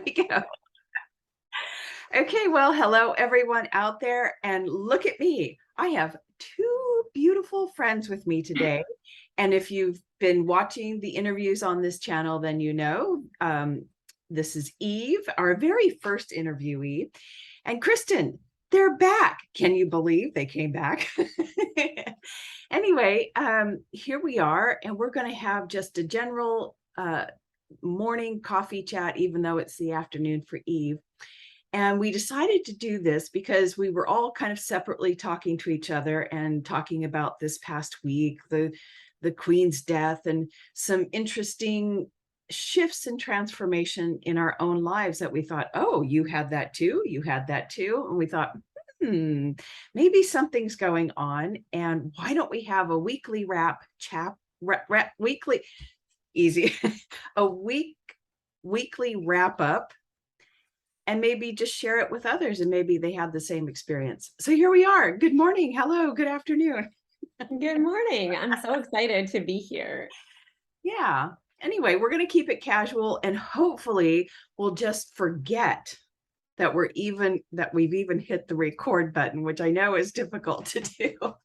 we go. Okay, well, hello everyone out there, and look at me. I have two beautiful friends with me today. And if you've been watching the interviews on this channel, then you know this is Eve, our very first interviewee, and Kristin. They're back. Can you believe they came back? Anyway, here we are, and we're going to have just a general morning coffee chat, even though it's the afternoon for Eve. And we decided to do this because we were all kind of separately talking to each other and talking about this past week, the Queen's death, and some interesting shifts and transformation in our own lives that we thought, oh, you had that too, you had that too. And we thought, maybe something's going on. And why don't we have a weekly weekly, easy, weekly wrap up, and maybe just share it with others, and maybe they have the same experience. So here we are. Good morning. Hello. Good afternoon. Good morning. I'm so excited to be here. Yeah. Anyway, we're going to keep it casual, and hopefully we'll just forget that we've even hit the record button, which I know is difficult to do.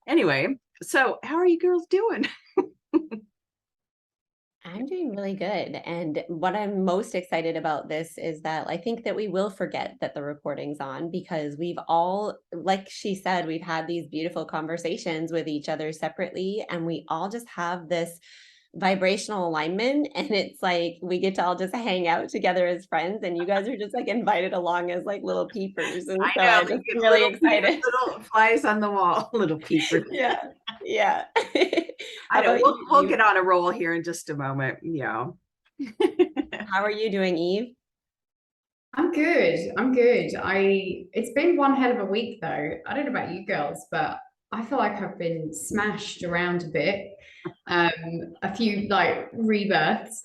Anyway, so how are you girls doing? I'm doing really good. And what I'm most excited about this is that I think that we will forget that the recording's on, because we've all, like she said, we've had these beautiful conversations with each other separately, and we all just have this vibrational alignment, and it's like we get to all just hang out together as friends, and you guys are just like invited along as like little peepers, and I so know, I'm just really excited. little flies on the wall, little peepers. Yeah. I How know about we'll you? get on a roll here in just a moment. Yeah. How are you doing, Eve? I'm good. I'm good. It's been one hell of a week though. I don't know about you girls, but I feel like I've been smashed around a bit. A few like rebirths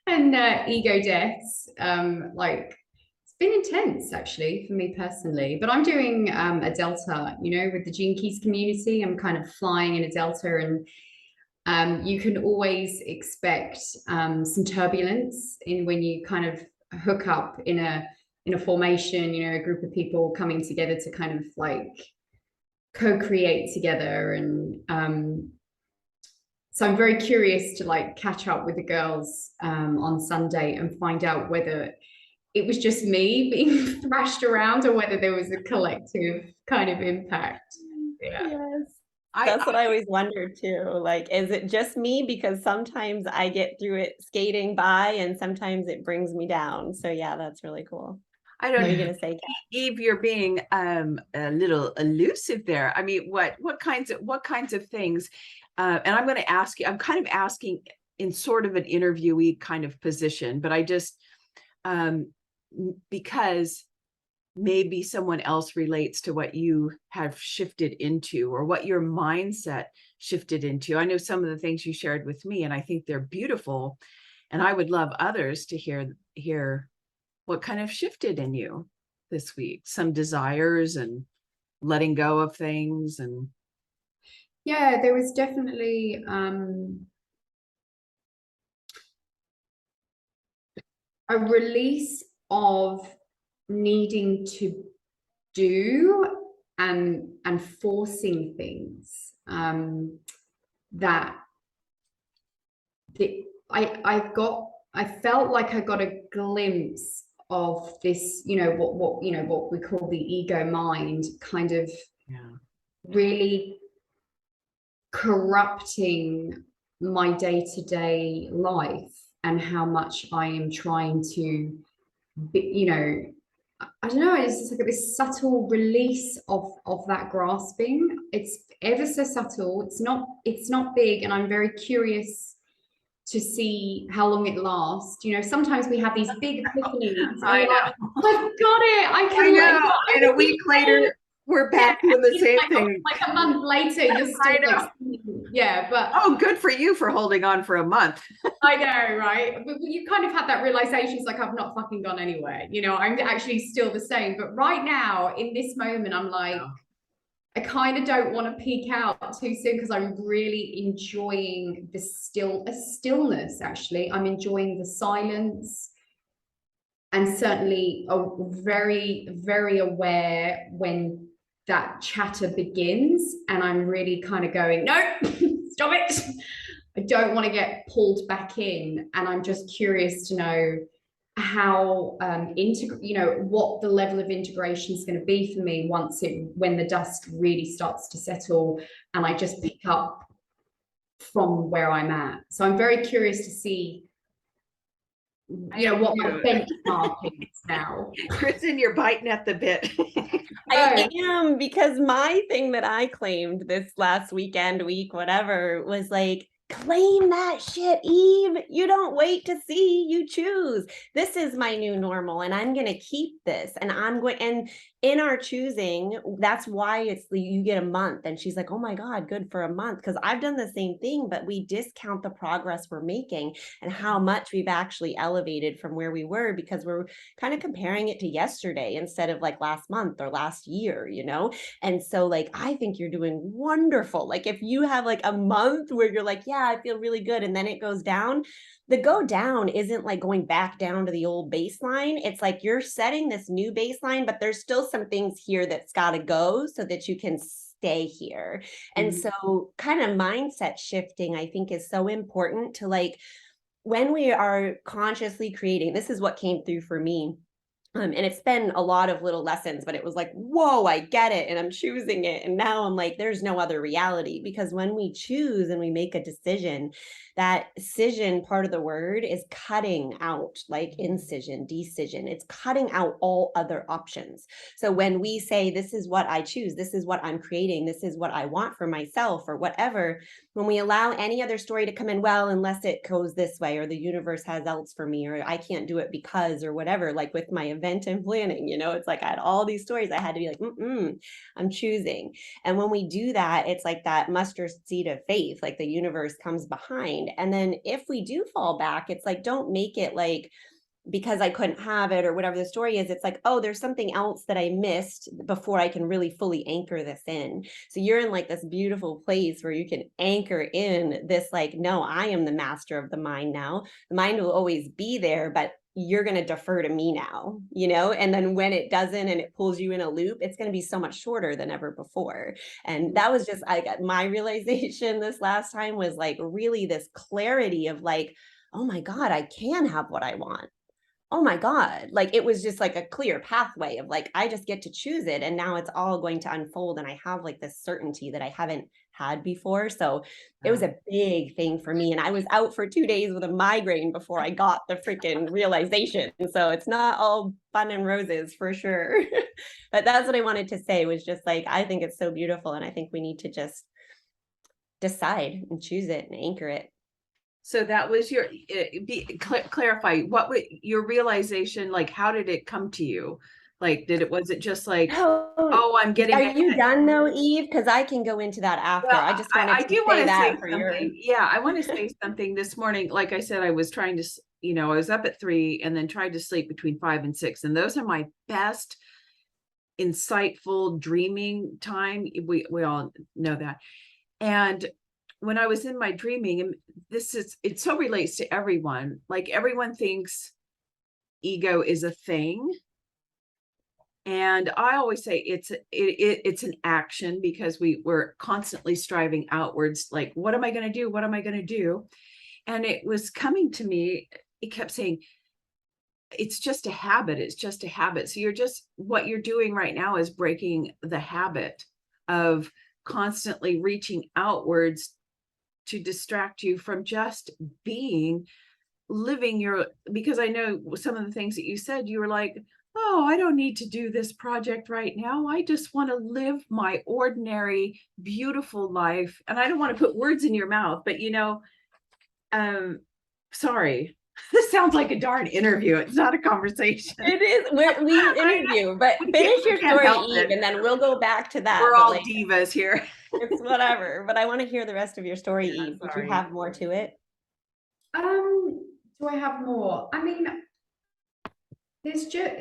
and ego deaths. It's been intense actually for me personally. But I'm doing a Delta, with the Gene Keys community. I'm kind of flying in a Delta, and you can always expect some turbulence in when you kind of hook up in a formation, a group of people coming together to kind of like co-create together. And so I'm very curious to like catch up with the girls on Sunday and find out whether it was just me being thrashed around or whether there was a collective kind of impact. Yeah. Yes. That's what I always wondered too. Like, is it just me? Because sometimes I get through it skating by, and sometimes it brings me down. So yeah, that's really cool. I don't know. What are you gonna say, Eve, you're being a little elusive there. I mean, what kinds of things? And I'm going to ask you. I'm kind of asking in sort of an interviewee kind of position, but I just because maybe someone else relates to what you have shifted into, or what your mindset shifted into. I know some of the things you shared with me, and I think they're beautiful, and I would love others to hear what kind of shifted in you this week, some desires and letting go of things. And yeah, there was definitely a release of needing to do and forcing things that I felt like I got a glimpse of this, what we call the ego mind, kind of really corrupting my day-to-day life, and how much I am trying to be, I don't know, it's just like this subtle release of that grasping. It's ever so subtle. It's not big, and I'm very curious to see how long it lasts. Sometimes we have these big epiphanies. I know. Like, I've got it. I can. I know. And a week later, we're back doing the same thing. Like a month later, you're still like, yeah. But oh, good for you for holding on for a month. I know, right? But you kind of had that realization. It's like, I've not fucking gone anywhere. I'm actually still the same. But right now, in this moment, I'm like, I kind of don't want to peek out too soon because I'm really enjoying the stillness, actually. I'm enjoying the silence, and certainly very, very aware when that chatter begins. And I'm really kind of going, no, stop it. I don't want to get pulled back in. And I'm just curious to know how what the level of integration is going to be for me when the dust really starts to settle and I just pick up from where I'm at. So I'm very curious to see what my benchmark is now. Kristin, you're biting at the bit. I am, because my thing that I claimed this last week, whatever, was like, claim that shit, Eve. You don't wait to see, you choose. This is my new normal, and I'm going to keep this. And in our choosing, that's why you get a month. And she's like, oh my God, good for a month. Because I've done the same thing, but we discount the progress we're making and how much we've actually elevated from where we were, because we're kind of comparing it to yesterday instead of like last month or last year, And so like, I think you're doing wonderful. Like if you have like a month where you're like, yeah, I feel really good, and then it goes down, the go down isn't like going back down to the old baseline. It's like you're setting this new baseline, but there's still some things here that's got to go so that you can stay here. And so kind of mindset shifting, I think, is so important to like, when we are consciously creating, this is what came through for me. And it's been a lot of little lessons, but it was like, whoa, I get it. And I'm choosing it. And now I'm like, there's no other reality, because when we choose and we make a decision, that decision part of the word is cutting out, like incision, decision. It's cutting out all other options. So when we say, this is what I choose, this is what I'm creating, this is what I want for myself or whatever, when we allow any other story to come in, well, unless it goes this way, or the universe has else for me, or I can't do it because, or whatever, like with my event and planning, it's like I had all these stories. I had to be like, I'm choosing. And when we do that, it's like that mustard seed of faith, like the universe comes behind. And then if we do fall back, it's like, don't make it like, because I couldn't have it or whatever the story is, it's like, oh, there's something else that I missed before I can really fully anchor this in. So you're in like this beautiful place where you can anchor in this, like, no, I am the master of the mind now. The mind will always be there, but you're going to defer to me now, and then when it doesn't and it pulls you in a loop, it's going to be so much shorter than ever before. And that was just, I got my realization this last time was like really this clarity of like, oh my God, I can have what I want. Oh my God, like it was just like a clear pathway of like, I just get to choose it. And now it's all going to unfold. And I have like this certainty that I haven't had before. So it was a big thing for me. And I was out for 2 days with a migraine before I got the freaking realization. So it's not all fun and roses for sure. But that's what I wanted to say, was just like, I think it's so beautiful. And I think we need to just decide and choose it and anchor it. So that was your, clarify, what was your realization, like, how did it come to you? Like, was it just like, oh, I'm getting. Are you done though, Eve? Because I can go into that after. Well, I just wanted I to do say want to that say for something. Yeah, I want to say something this morning. Like I said, I was trying to, I was up at 3 and then tried to sleep between 5 and 6. And those are my best insightful dreaming time. We all know that. And when I was in my dreaming, and it so relates to everyone, like everyone thinks ego is a thing. And I always say it's an action, because we're constantly striving outwards. Like, what am I going to do? What am I going to do? And it was coming to me. It kept saying, it's just a habit. It's just a habit. So what you're doing right now is breaking the habit of constantly reaching outwards to distract you from just living because I know some of the things that you said, you were like, oh, I don't need to do this project right now. I just want to live my ordinary, beautiful life. And I don't want to put words in your mouth, but sorry, this sounds like a darn interview. It's not a conversation. It is. We interview, but finish your story, Eve, and then we'll go back to that. We're all divas here. It's whatever, but I want to hear the rest of your story, Eve. Did you have more to it? Do I have more? I mean, there's just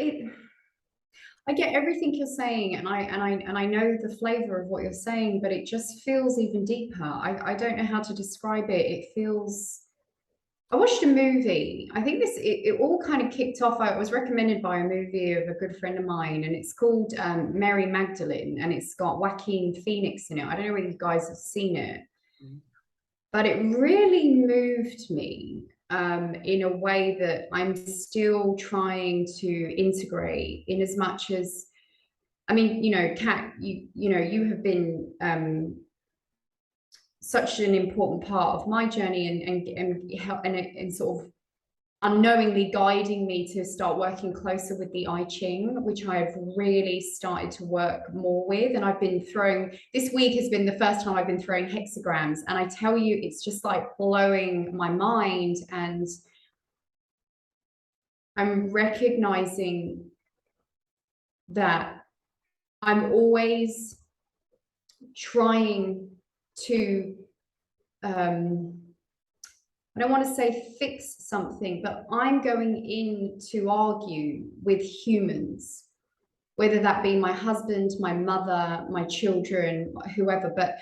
I get everything you're saying, and I know the flavor of what you're saying, but it just feels even deeper. I don't know how to describe it. It feels. I watched a movie. I think it all kind of kicked off. I was recommended by a movie of a good friend of mine, and it's called Mary Magdalene, and it's got Joaquin Phoenix in it. I don't know whether you guys have seen it, but it really moved me in a way that I'm still trying to integrate. In as much as, I mean, you know, Kat, you have been such an important part of my journey, and sort of unknowingly guiding me to start working closer with the I Ching, which I've really started to work more with. And I've been throwing, this week has been the first time I've been throwing hexagrams. And I tell you, it's just like blowing my mind. And I'm recognizing that I'm always trying to, I don't want to say fix something, but I'm going in to argue with humans, whether that be my husband, my mother, my children, whoever. But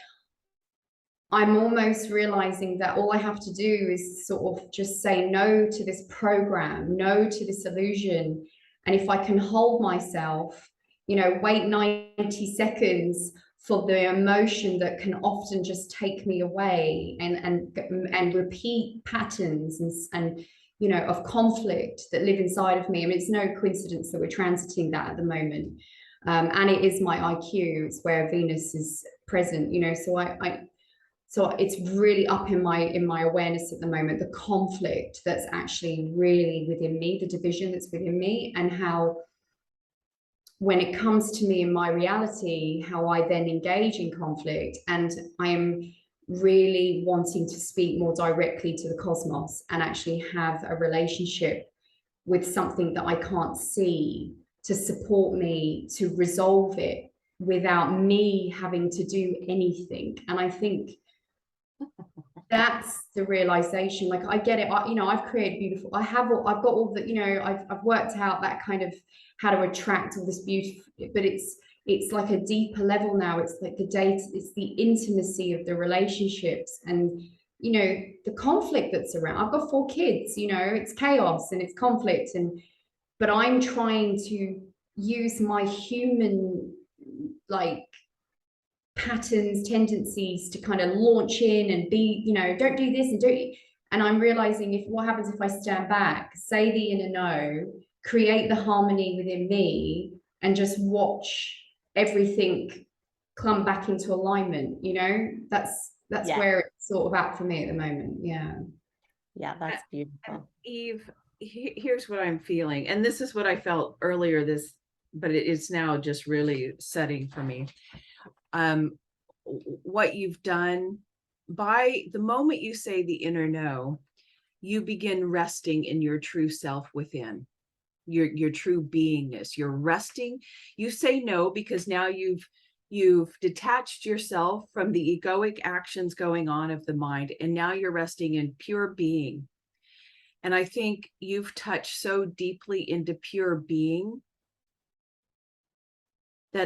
I'm almost realizing that all I have to do is sort of just say no to this program, no to this illusion. And if I can hold myself, you know, wait 90 seconds for the emotion that can often just take me away, and repeat patterns and you know, of conflict that live inside of me. I mean, it's no coincidence that we're transiting that at the moment. And it is my IQ, it's where Venus is present, you know, so it's really up in my awareness at the moment, the conflict that's actually really within me, the division that's within me, and how when it comes to me in my reality, how I then engage in conflict. And I am really wanting to speak more directly to the cosmos and actually have a relationship with something that I can't see to support me to resolve it without me having to do anything. And I think that's the realization. Like, I get it. You know, I've created beautiful, I've got all the, you know, I've worked out that kind of how to attract all this beauty, but it's like a deeper level now. It's like the data, it's the intimacy of the relationships, and you know, the conflict that's around. I've got 4 kids, you know, it's chaos and it's conflict, but I'm trying to use my human, like, patterns, tendencies to kind of launch in and be, you know, don't do this and don't. And I'm realizing, if what happens if I stand back, say the inner no, create the harmony within me, and just watch everything come back into alignment, you know, that's where it's sort of at for me at the moment. Yeah, that's beautiful. Eve, here's what I'm feeling, and this is what I felt earlier, but it's now just really setting for me. What you've done, by the moment you say the inner no, you begin resting in your true self within, your true beingness. You're resting. You say no because now you've detached yourself from the egoic actions going on of the mind, and now you're resting in pure being. And I think you've touched so deeply into pure being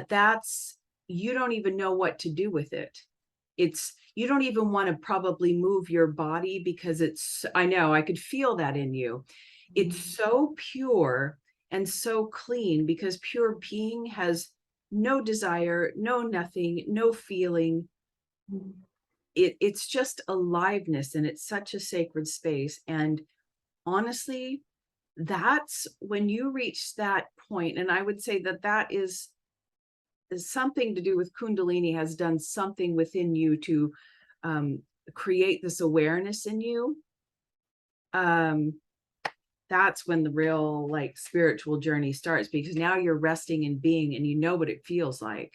that's, you don't even know what to do with it. You don't even want to probably move your body, because I know, I could feel that in you. It's so pure and so clean, because pure being has no desire, no nothing, no feeling. It's just aliveness, and it's such a sacred space. And honestly, that's when you reach that point, and I would say that is something to do with Kundalini, has done something within you to create this awareness in you. That's when the real, like, spiritual journey starts, because now you're resting in being, and you know what it feels like.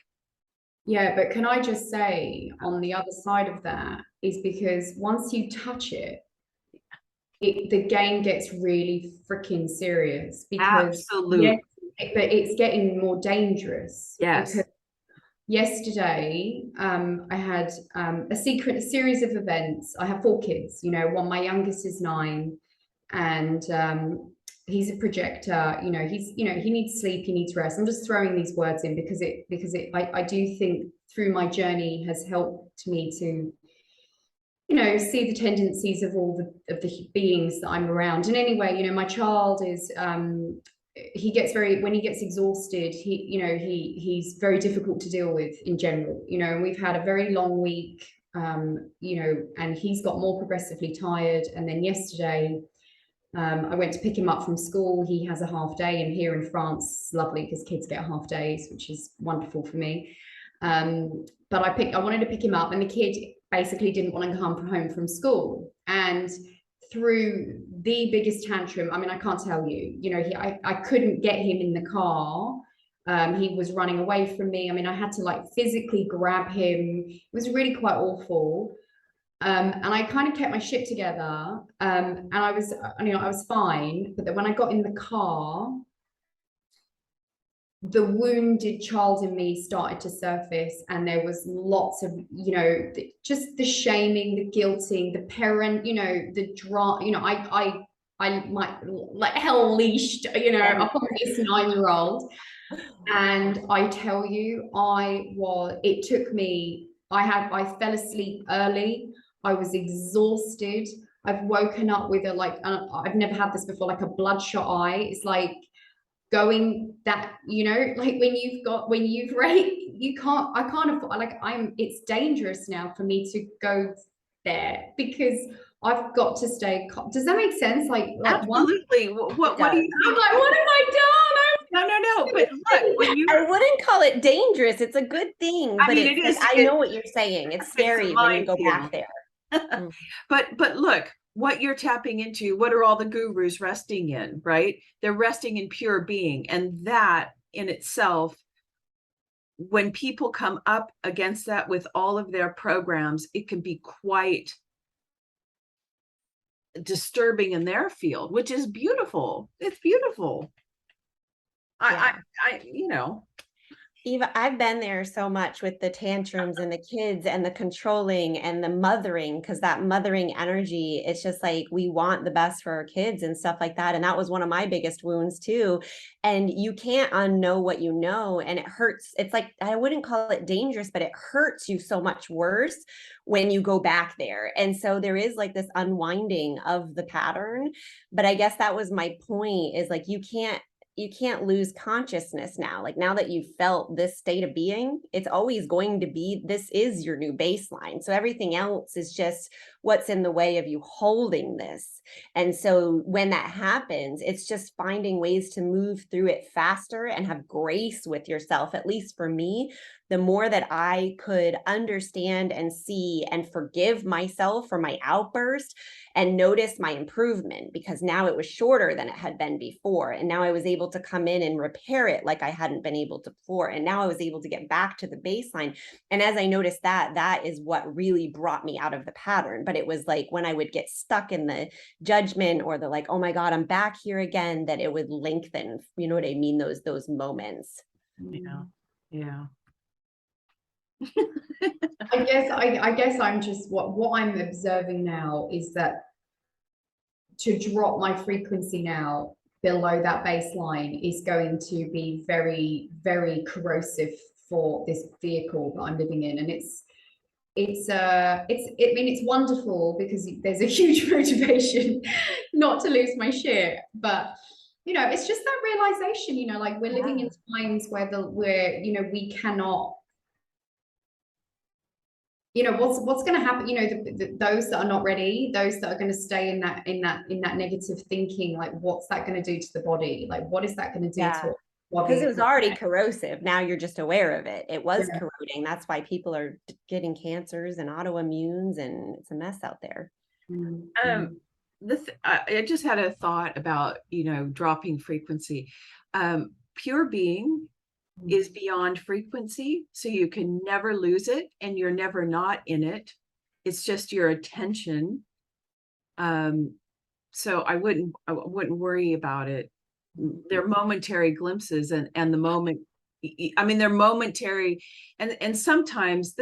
Yeah, but can I just say, on the other side of that is, because once you touch it, the game gets really freaking serious, because Absolutely. but it's getting more dangerous. Yes. Because yesterday, I had a series of events. I have 4 kids, you know, my youngest is 9, and he's a projector, he needs sleep, he needs rest. I'm just throwing these words in because I do think through my journey has helped me to, see the tendencies of all the beings that I'm around. And anyway, my child is, when he gets exhausted, he's very difficult to deal with in general, and we've had a very long week, and he's got more progressively tired. And then yesterday, I went to pick him up from school. He has a half day, and here in France, it's lovely because kids get half days, which is wonderful for me. But I wanted to pick him up, and the kid basically didn't want to come home from school. And through the biggest tantrum, I mean, I can't tell you, I couldn't get him in the car. He was running away from me. I mean, I had to like physically grab him. It was really quite awful. And I kind of kept my shit together. And I was fine. But then when I got in the car, the wounded child in me started to surface, and there was lots of, just the shaming, the guilting, the parent, the drama, I might like hell leashed, upon this 9-year-old. And I tell you, it took me, I fell asleep early. I was exhausted. I've woken up with I've never had this before, like a bloodshot eye. It's like going that, like it's dangerous now for me to go there because I've got to stay calm. Does that make sense? Absolutely. What do you I'm like, what have I done? No. But look, when I wouldn't call it dangerous. It's a good thing, but it is. I know what you're saying. It's scary when you go back there. But look, what you're tapping into, what are all the gurus resting in, right? They're resting in pure being. And that in itself, when people come up against that with all of their programs, it can be quite disturbing in their field, which is beautiful. It's beautiful. Yeah. Eva, I've been there so much with the tantrums and the kids and the controlling and the mothering, because that mothering energy, it's just like we want the best for our kids and stuff like that. And that was one of my biggest wounds too. And you can't unknow what you know, and it hurts. It's like, I wouldn't call it dangerous, but it hurts you so much worse when you go back there. And so there is like this unwinding of the pattern. But I guess that was my point, is like, you can't lose consciousness now. Like, now that you've felt this state of being, it's always going to be, this is your new baseline. So everything else is just what's in the way of you holding this. And so when that happens, it's just finding ways to move through it faster and have grace with yourself. At least for me, the more that I could understand and see and forgive myself for my outburst and notice my improvement, because now it was shorter than it had been before. And now I was able to come in and repair it like I hadn't been able to before. And now I was able to get back to the baseline. And as I noticed that is what really brought me out of the pattern. But it was like when I would get stuck in the judgment or the like, oh my God, I'm back here again, that it would lengthen, you know what I mean? Those moments. Yeah. I guess I'm just what I'm observing now is that to drop my frequency now below that baseline is going to be very, very corrosive for this vehicle that I'm living in. And it's wonderful because there's a huge motivation not to lose my shit. But it's just that realization, like we're living in times where we cannot, what's going to happen, those that are not ready, those that are going to stay in that negative thinking, like what's that going to do to the body? Like what is that going to do to it? Because it was already corrosive. Now you're just aware of it. It was corroding. That's why people are getting cancers and autoimmunes, and it's a mess out there. I just had a thought about, dropping frequency. Pure being is beyond frequency, so you can never lose it, and you're never not in it. It's just your attention. So I wouldn't worry about it. They're momentary glimpses, and the moment, I mean, they're momentary, and sometimes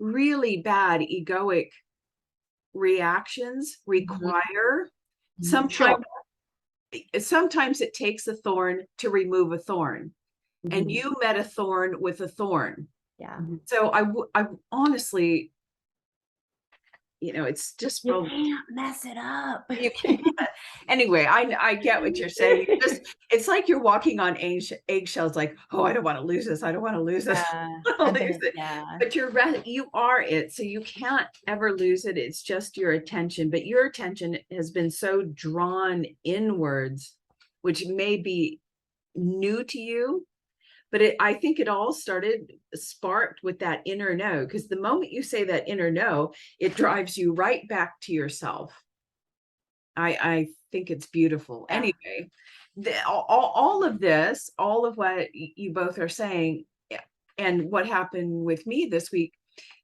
really bad egoic reactions require Sometimes it takes a thorn to remove a thorn, and you met a thorn with a thorn. Yeah. So I honestly, it's just You can't mess it up. you can't. Anyway, I get what you're saying. It's like you're walking on eggshells, like, oh, I don't want to lose this. I don't want to lose this. Yeah. But you are it. So you can't ever lose it. It's just your attention. But your attention has been so drawn inwards, which may be new to you. But I think it all sparked with that inner no, because the moment you say that inner no, it drives you right back to yourself. I think it's beautiful. Yeah. Anyway, all of this, all of what you both are saying, and what happened with me this week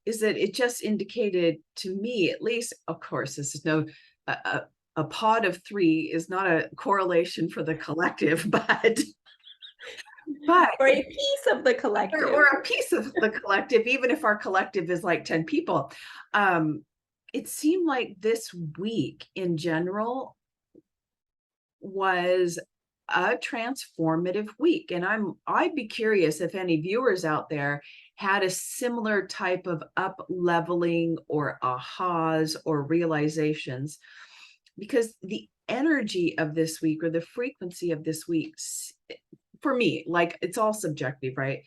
is that it just indicated to me, at least, of course, this is a pod of 3 is not a correlation for the collective, but or a piece of the collective, or a piece of the collective, even if our collective is like 10 people. It seemed like this week in general was a transformative week. And I'd be curious if any viewers out there had a similar type of up leveling or ahas or realizations, because the energy of this week, or the frequency of this week, for me, like, it's all subjective, right?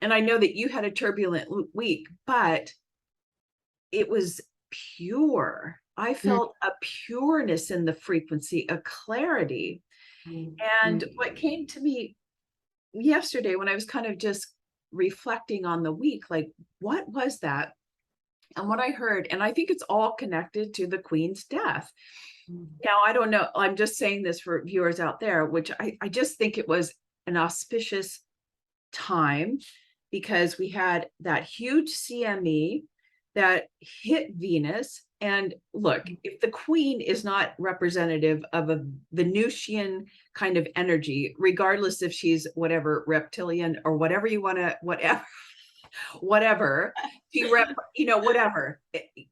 And I know that you had a turbulent week, but it was pure. I felt a pureness in the frequency, a clarity. And what came to me yesterday when I was kind of just reflecting on the week, like, what was that? And what I heard, and I think it's all connected to the Queen's death. Now, I don't know, I'm just saying this for viewers out there, which I just think it was an auspicious time, because we had that huge CME that hit Venus. And look, if the Queen is not representative of a Venusian kind of energy, regardless if she's whatever reptilian or whatever you want to, whatever she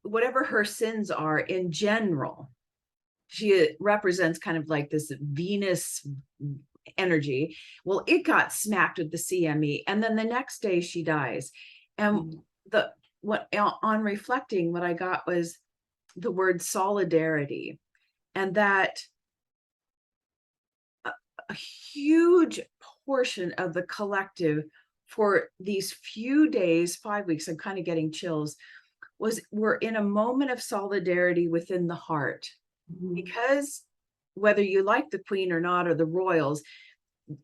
whatever her sins are in general, she represents kind of like this Venus energy. Well, it got smacked with the CME, and then the next day she dies. And on reflecting, what I got was the word solidarity, and that a huge portion of the collective for these few days, 5 weeks, I'm kind of getting chills, we're in a moment of solidarity within the heart. Because whether you like the Queen or not, or the royals,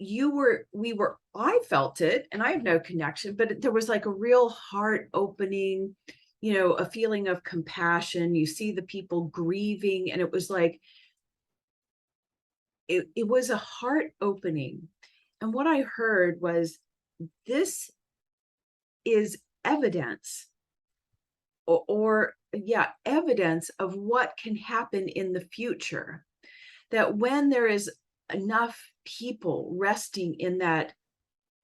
I felt it, and I have no connection, but there was like a real heart opening, a feeling of compassion. You see the people grieving, and it was like, it was a heart opening. And what I heard was, this is evidence, evidence of what can happen in the future. That when there is enough people resting in that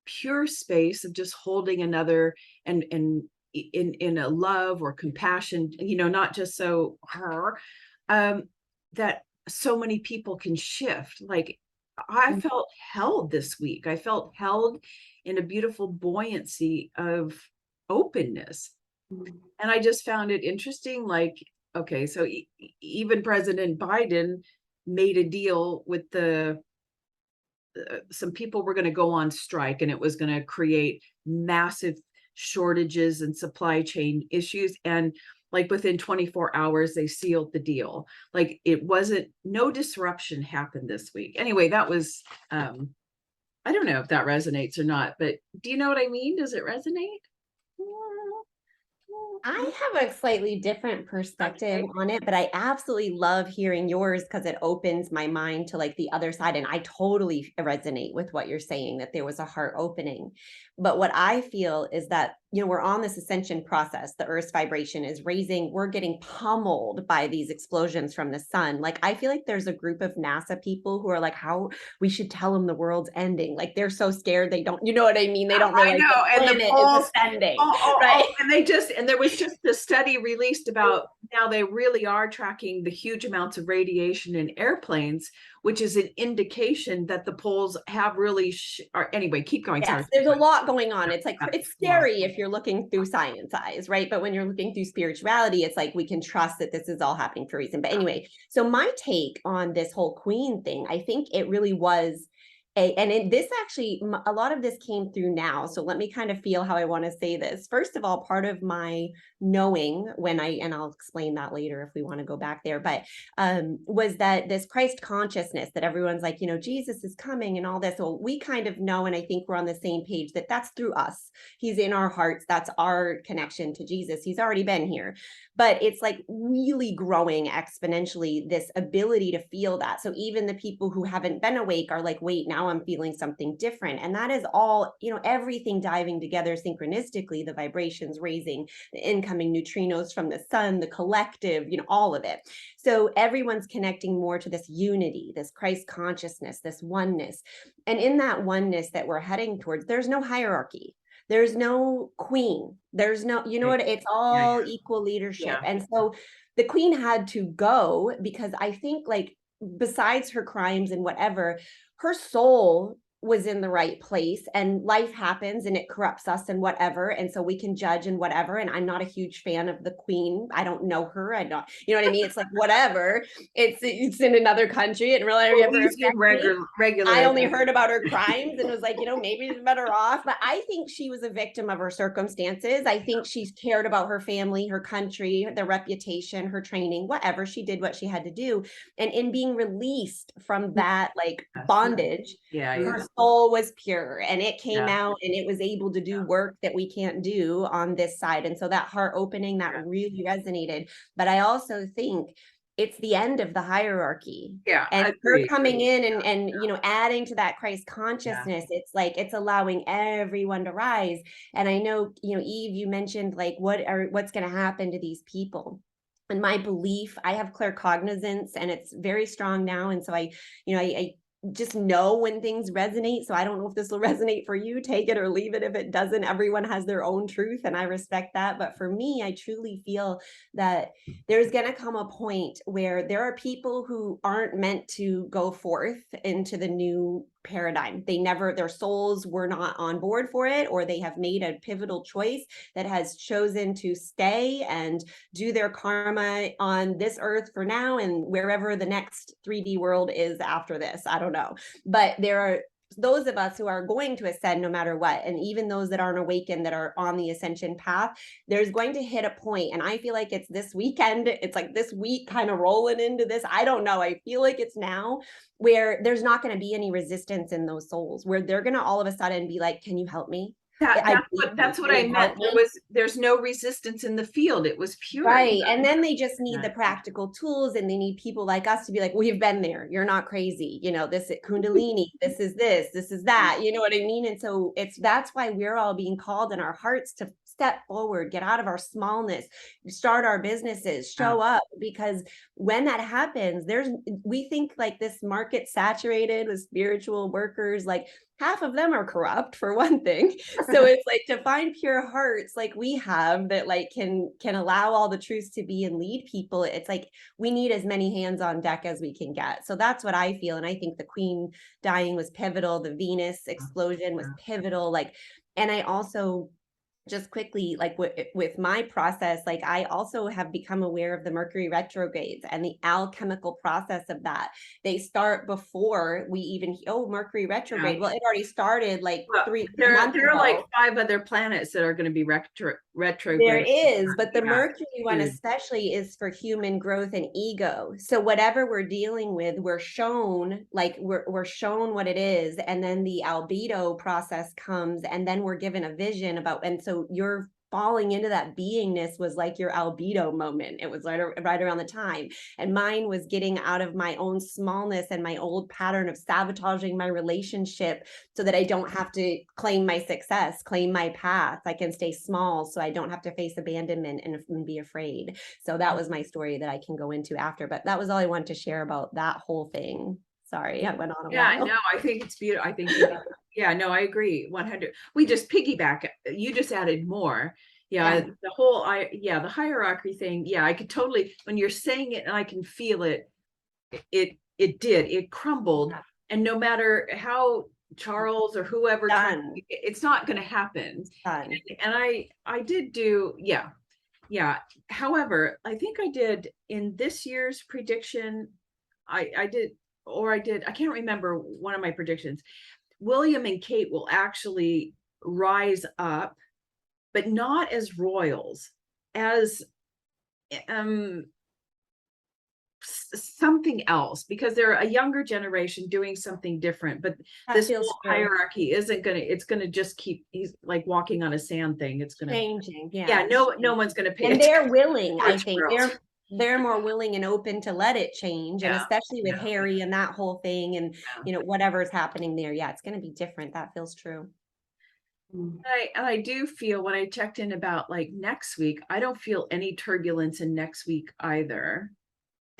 pure space of just holding another, and in a love or compassion, not just that so many people can shift. Like, I felt held this week. I felt held in a beautiful buoyancy of openness. And I just found it interesting. Like, okay, so even President Biden made a deal with some people were going to go on strike, and it was going to create massive shortages and supply chain issues. And like within 24 hours, they sealed the deal. Like, no disruption happened this week. Anyway, that was, I don't know if that resonates or not, but do you know what I mean? Does it resonate? I have a slightly different perspective on it, but I absolutely love hearing yours, because it opens my mind to like the other side. And I totally resonate with what you're saying, that there was a heart opening. But what I feel is that we're on this ascension process. The Earth's vibration is raising. We're getting pummeled by these explosions from the sun. Like, I feel like there's a group of NASA people who are like, how we should tell them the world's ending. Like, they're so scared. They don't, you know what I mean? They don't realize the And the planet polls, is ascending, right? and there was just a study released about now they really are tracking the huge amounts of radiation in airplanes, which is an indication that the poles have really, anyway, keep going. Yes, Sorry. there's a lot going on. It's like, it's scary if you're looking through science eyes, right? But when you're looking through spirituality, it's like we can trust that this is all happening for a reason. But anyway, so my take on this whole queen thing, I think it really was this actually, a lot of this came through now. So let me kind of feel how I want to say this. First of all, part of my knowing and I'll explain that later if we want to go back there, but was that this Christ consciousness that everyone's like, Jesus is coming and all this. Well, we kind of know, and I think we're on the same page, that that's through us. He's in our hearts. That's our connection to Jesus. He's already been here. But it's like really growing exponentially, this ability to feel that. So even the people who haven't been awake are like, wait, now I'm feeling something different. And that is all, everything diving together synchronistically, the vibrations raising, the incoming neutrinos from the sun, the collective, all of it. So everyone's connecting more to this unity, this Christ consciousness, this oneness. And in that oneness that we're heading towards, there's no hierarchy. There's no queen. There's no, it's all equal leadership. Yeah. And so the queen had to go because I think, like, besides her crimes and whatever, her soul was in the right place, and life happens and it corrupts us and whatever. And so we can judge and whatever. And I'm not a huge fan of the queen. I don't know her. I don't, you know what I mean? It's like, whatever. It's in another country. It really regular. I only heard about her crimes and was like, maybe she's better off. But I think she was a victim of her circumstances. I think she's cared about her family, her country, their reputation, her training, whatever. She did what she had to do. And in being released from that, like, bondage, her soul was pure, and it came out, and it was able to do work that we can't do on this side. And so that heart opening, that really resonated. But I also think it's the end of the hierarchy. Yeah. And her coming in and adding to that Christ consciousness, it's like, it's allowing everyone to rise. And I know, Eve, you mentioned like, what's going to happen to these people? And my belief, I have claircognizance, and it's very strong now. And so I just know when things resonate. So I don't know if this will resonate for you. Take it or leave it. If it doesn't, everyone has their own truth, and I respect that. But for me, I truly feel that there's going to come a point where there are people who aren't meant to go forth into the new paradigm. Their souls were not on board for it, or they have made a pivotal choice that has chosen to stay and do their karma on this earth for now, and wherever the next 3D world is after this, I don't know. But there are those of us who are going to ascend no matter what, and even those that aren't awakened, that are on the ascension path, there's going to hit a point, and I feel like it's this weekend, it's like this week kind of rolling into this, I don't know, I feel like it's now, where there's not going to be any resistance in those souls, where they're going to all of a sudden be like, can you help me? That's what I meant. There's no resistance in the field. It was pure. Right. And then they just need the practical tools, and they need people like us to be like, we've been there. You're not crazy. This is Kundalini. This is that. You know what I mean? And so that's why we're all being called in our hearts to step forward, get out of our smallness, start our businesses, show up, because when that happens, we think like this market saturated with spiritual workers, like half of them are corrupt, for one thing. So it's like, to find pure hearts like we have that like can allow all the truths to be and lead people, it's like we need as many hands on deck as we can get. So that's what I feel. And I think the queen dying was pivotal. The Venus explosion was pivotal. And I also, just quickly, like with my process, like I also have become aware of the Mercury retrogrades and the alchemical process of that. They start before we even, Mercury retrograde. Well, it already started like 3 months ago. There are like 5 other planets that are going to be retrograde. There is, but the Mercury one especially is for human growth and ego. So whatever we're dealing with, we're shown we're shown what it is, and then the albedo process comes, and then we're given a vision about, and so your falling into that beingness was like your albedo moment. It was right around the time. And mine was getting out of my own smallness and my old pattern of sabotaging my relationship so that I don't have to claim my success, claim my path. I can stay small so I don't have to face abandonment and be afraid. So that was my story that I can go into after. But that was all I wanted to share about that whole thing. Sorry, I went on a while. No, I think it's beautiful. I think, yeah, no, I agree. 100. We just piggyback. You just added more. Yeah, the whole, the hierarchy thing. Yeah, I could totally, when you're saying it and I can feel it, it crumbled. And no matter how Charles or whoever, it's not going to happen. And I did do, yeah. However, I think I did in this year's prediction, I did, I can't remember one of my predictions. William and Kate will actually rise up, but not as royals, as something else, because they're a younger generation doing something different. But this whole hierarchy isn't gonna, it's gonna just keep, he's like walking on a sand thing. It's gonna changing. Yeah, no one's gonna pay attention. And they're willing, I think they're more willing and open to let it change. And especially with Harry and that whole thing and you know, whatever's happening there. Yeah, it's gonna be different. That feels true. I do feel, when I checked in about like next week, I don't feel any turbulence in next week either.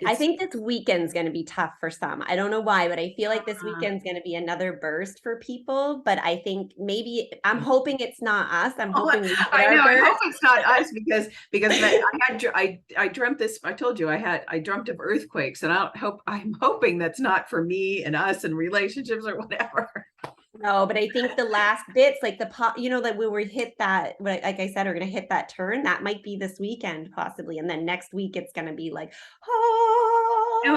I think this weekend's going to be tough for some. I don't know why, but I feel like this weekend's going to be another burst for people. But I think maybe, I'm hoping it's not us. I'm hoping I know. I hope it's not us because I dreamt this. I told you I dreamt of earthquakes, and I'm hoping that's not for me and us and relationships or whatever. No, but I think the last bits, like the pop, you know, that we were hit that, like I said, are going to hit that turn. That might be this weekend possibly, and then next week it's going to be like, and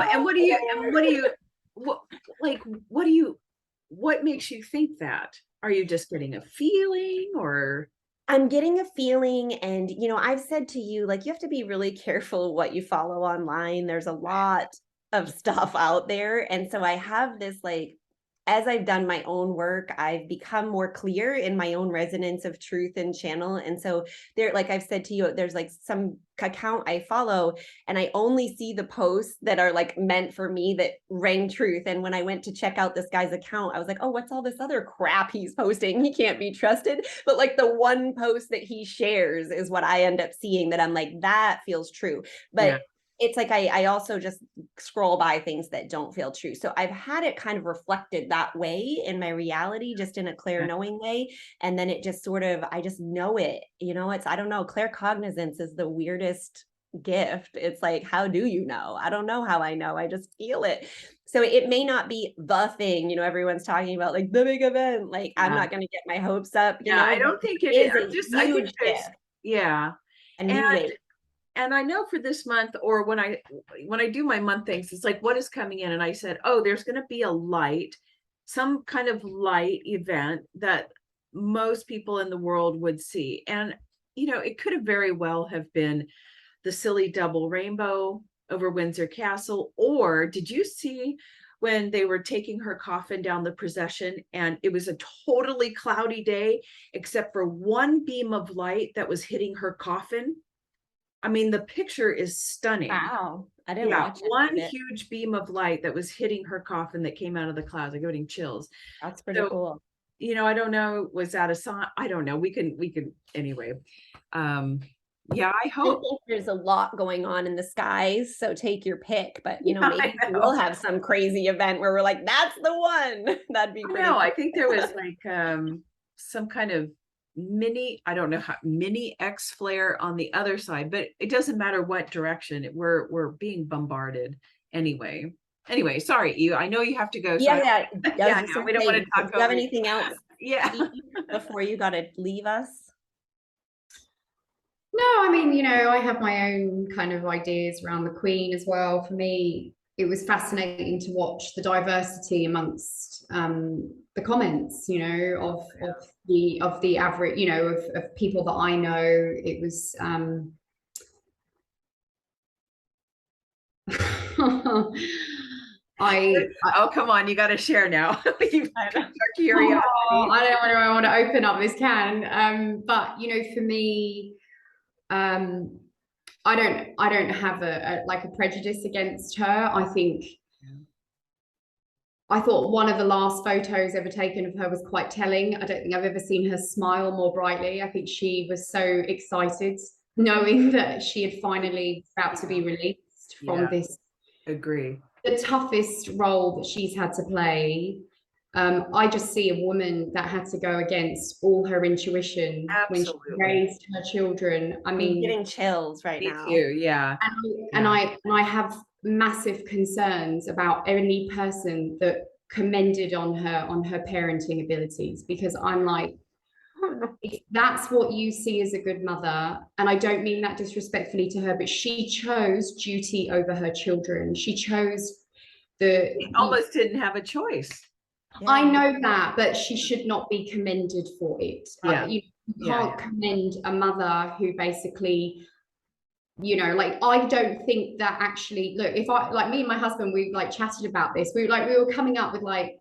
what makes you think that? Are you just getting a feeling, or? I'm getting a feeling, and you know, I've said to you, like, you have to be really careful what you follow online. There's a lot of stuff out there, and so I have this, like, as I've done my own work, I've become more clear in my own resonance of truth and channel. And so there, like I've said to you, there's like some account I follow, and I only see the posts that are like meant for me, that ring truth. And when I went to check out this guy's account, I was like, oh, what's all this other crap he's posting? He can't be trusted. But like the one post that he shares is what I end up seeing, that I'm like, that feels true. But it's like I also just scroll by things that don't feel true. So I've had it kind of reflected that way in my reality, just in a clear knowing way. And then it just sort of, I just know it, you know, I don't know, claircognizance is the weirdest gift. It's like, how do you know? I don't know how I know, I just feel it. So it may not be the thing, you know, everyone's talking about like the big event, like I'm not going to get my hopes up, you know. I don't think it is. I think there's, a new way. And I know for this month, or when I do my month things, it's like, what is coming in? And I said, oh, there's going to be a light, some kind of light event that most people in the world would see. And, you know, it could have very well have been the silly double rainbow over Windsor Castle. Or did you see when they were taking her coffin down the procession, and it was a totally cloudy day, except for one beam of light that was hitting her coffin? I mean, the picture is stunning. Wow. I didn't watch it. One huge beam of light that was hitting her coffin that came out of the clouds. I'm getting chills. That's pretty cool. You know, I don't know. Was that a sign? I don't know. We can anyway. I hope there's a lot going on in the skies, so take your pick. But you know, maybe we'll have some crazy event where we're like, that's the one. That'd be pretty cool. I think there was like some kind of mini X flare on the other side, but it doesn't matter what direction. We're being bombarded anyway. Sorry, you. I know you have to go. So we don't want to talk. Do you have anything else? Before you got to leave us. No, I mean, you know, I have my own kind of ideas around the Queen as well. For me, it was fascinating to watch the diversity amongst the comments, you know, of the average, you know, of people that I know. It was Oh, come on, you got to share now. You've piqued our curiosity. I don't know, I want to open up this can. But you know, for me, I don't have a prejudice against her. I thought one of the last photos ever taken of her was quite telling. I don't think I've ever seen her smile more brightly. I think she was so excited knowing that she had finally about to be released from this. Agree. The toughest role that she's had to play. I just see a woman that had to go against all her intuition when she raised her children. I mean, I'm getting chills right now. Me too, yeah. And I have massive concerns about any person that commended on her parenting abilities, because I'm like, if that's what you see as a good mother, and I don't mean that disrespectfully to her, but she chose duty over her children. She chose She almost didn't have a choice. I know that, but she should not be commended for it. You can't commend a mother who basically, you know, like, I don't think that actually, look, if I, like, me and my husband, we like chatted about this. We were coming up with, like,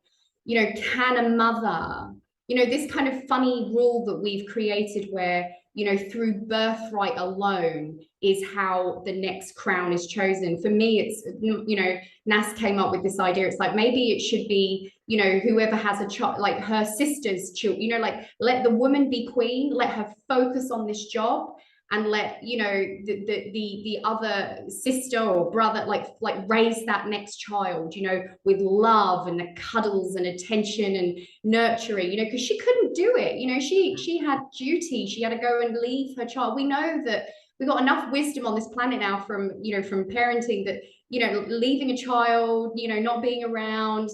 you know, can a mother, you know, this kind of funny rule that we've created where, you know, through birthright alone is how the next crown is chosen. For me, it's, you know, Nas came up with this idea. It's like, maybe it should be, you know, whoever has a child, like her sister's children, you know, like, let the woman be queen, let her focus on this job, and let, you know, the other sister or brother like raise that next child, you know, with love and the cuddles and attention and nurturing, you know, because she couldn't do it. You know, she had duty. She had to go and leave her child. We know that we've got enough wisdom on this planet now from, you know, from parenting, that, you know, leaving a child, you know, not being around,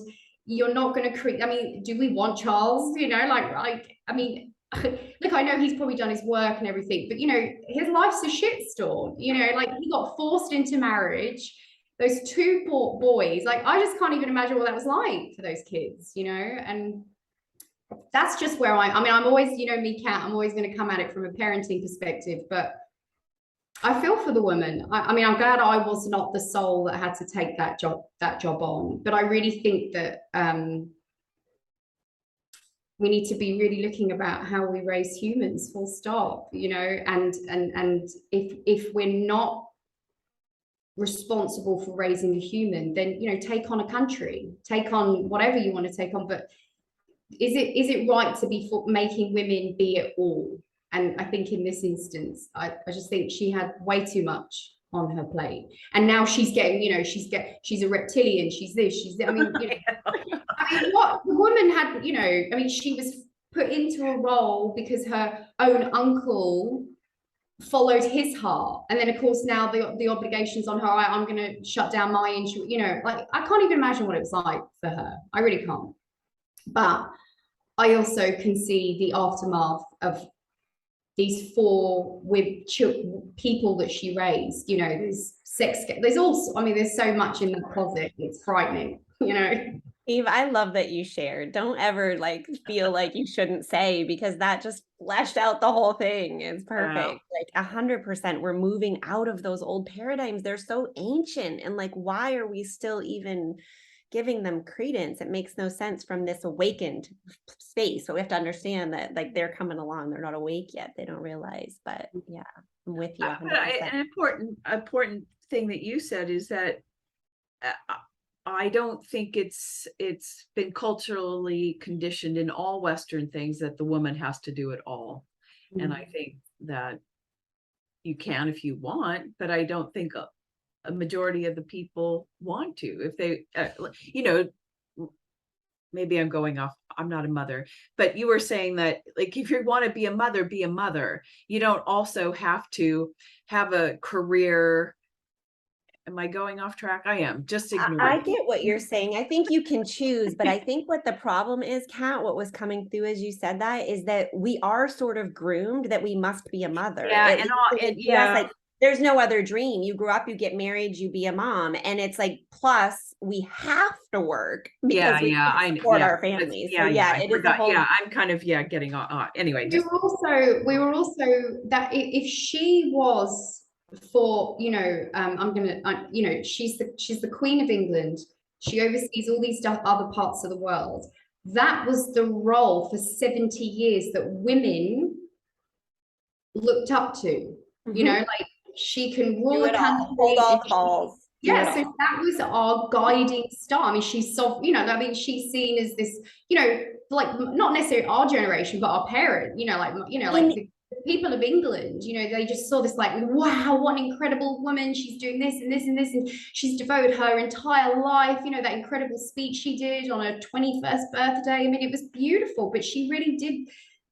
you're not going to create. I mean, do we want Charles? You know, like I mean, look, I know he's probably done his work and everything, but, you know, his life's a shitstorm. You know, like, he got forced into marriage. Those two boys, like, I just can't even imagine what that was like for those kids, you know. And that's just where I mean, I'm always, you know, me, Kat, I'm always going to come at it from a parenting perspective, but I feel for the woman. I mean, I'm glad I was not the soul that had to take that job on, but I really think that we need to be really looking about how we raise humans, full stop, you know. And if we're not responsible for raising a human, then, you know, take on a country, take on whatever you want to take on, but is it right to be making women be it all? And I think in this instance, I just think she had way too much on her plate, and now she's getting, you know, she's a reptilian, she's this, she's that. I mean, you know, I mean, what the woman had, you know, I mean, she was put into a role because her own uncle followed his heart, and then of course now the obligations on her. I'm going to shut down my insurance, you know. Like, I can't even imagine what it was like for her. I really can't. But I also can see the aftermath of these 4 people that she raised. You know, there's sex, there's also, I mean, there's so much in the closet. It's frightening, you know. Eve, I love that you shared. Don't ever like feel like you shouldn't say, because that just fleshed out the whole thing. It's perfect. Like 100%. We're moving out of those old paradigms. They're so ancient. And like, why are we still even giving them credence? It makes no sense from this awakened space. So we have to understand that, like, they're coming along. They're not awake yet. They don't realize. But yeah, I'm with you 100%. An important thing that you said is that I don't think it's been culturally conditioned in all Western things that the woman has to do it all. Mm-hmm. And I think that you can if you want, but I don't think a majority of the people want to. If they, you know, maybe I'm going off, I'm not a mother, but you were saying that, like, if you want to be a mother, be a mother. You don't also have to have a career. Am I going off track? I am. Just ignore. I get what you're saying. I think you can choose, but I think what the problem is, Kat, what was coming through as you said that, is that we are sort of groomed that we must be a mother. Yeah, yeah, like, there's no other dream. You grow up, you get married, you be a mom, and it's like, plus we have to work because we support our families. So it is a whole. Yeah, I'm kind of getting on. Anyway, we were also that if she was, for, you know, I'm gonna, you know, she's the Queen of England. She oversees all these other parts of the world. That was the role for 70 years that women looked up to. You know, like she can rule Do a it all. Hold country. all the balls. Do it Yeah, so all. that was our guiding star. I mean, she's so, you know, I mean, she's seen as this, you know, like not necessarily our generation, but our parents, you know, like the people of England, you know, they just saw this like, wow, what an incredible woman. She's doing this and this and this, and she's devoted her entire life, you know, that incredible speech she did on her 21st birthday. I mean, it was beautiful, but she really did,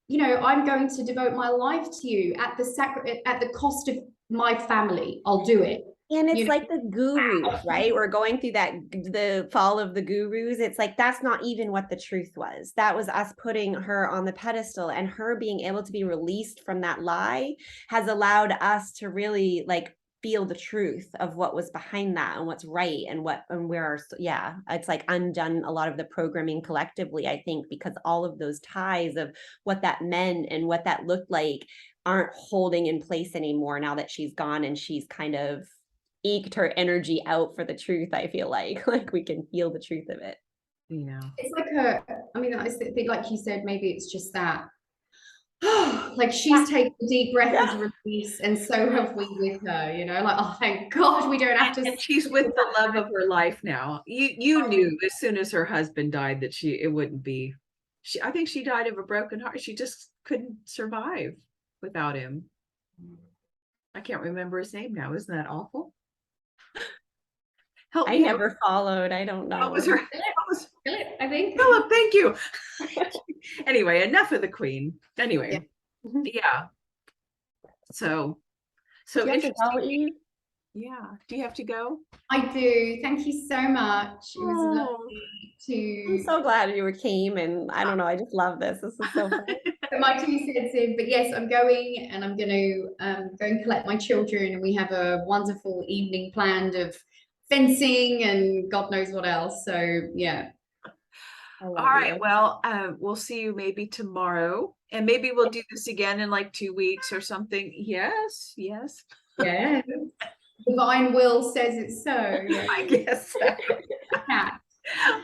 you know, I'm going to devote my life to you at the cost of my family. I'll do it. And it's You know? like the gurus, right? We're going through the fall of the gurus. It's like, that's not even what the truth was. That was us putting her on the pedestal, and her being able to be released from that lie has allowed us to really like feel the truth of what was behind that and what's right and where yeah, it's like undone a lot of the programming collectively, I think, because all of those ties of what that meant and what that looked like aren't holding in place anymore now that she's gone, and she's kind of eked her energy out for the truth. I feel like we can feel the truth of it. Yeah, it's like I mean, I think, like you said, maybe it's just that like she's taken a deep breath as a release, and so have we with her, you know, like, oh, thank God we don't have to. and she's with the love of her life now. You knew as soon as her husband died that it wouldn't be. I think she died of a broken heart. She just couldn't survive without him. I can't remember his name now. Isn't that awful? Help I me never followed. I don't know. What was her? Philip, I think. Philip, thank you. Anyway, enough of the Queen. Anyway, yeah. So Do you have to go, interesting. Eve? Yeah. Do you have to go? I do. Thank you so much. It was Oh, lovely I'm to so glad you came, and I don't know, I just love this. This is so fun. put my 2 cents in. But yes, I'm going, and I'm going to go and collect my children, and we have a wonderful evening planned of fencing and God knows what else. So yeah. all right. Well, we'll see you maybe tomorrow, and maybe we'll do this again in like 2 weeks or something. Yes, yes. Yeah. Divine will says it's so. Yeah. I guess so. Yeah.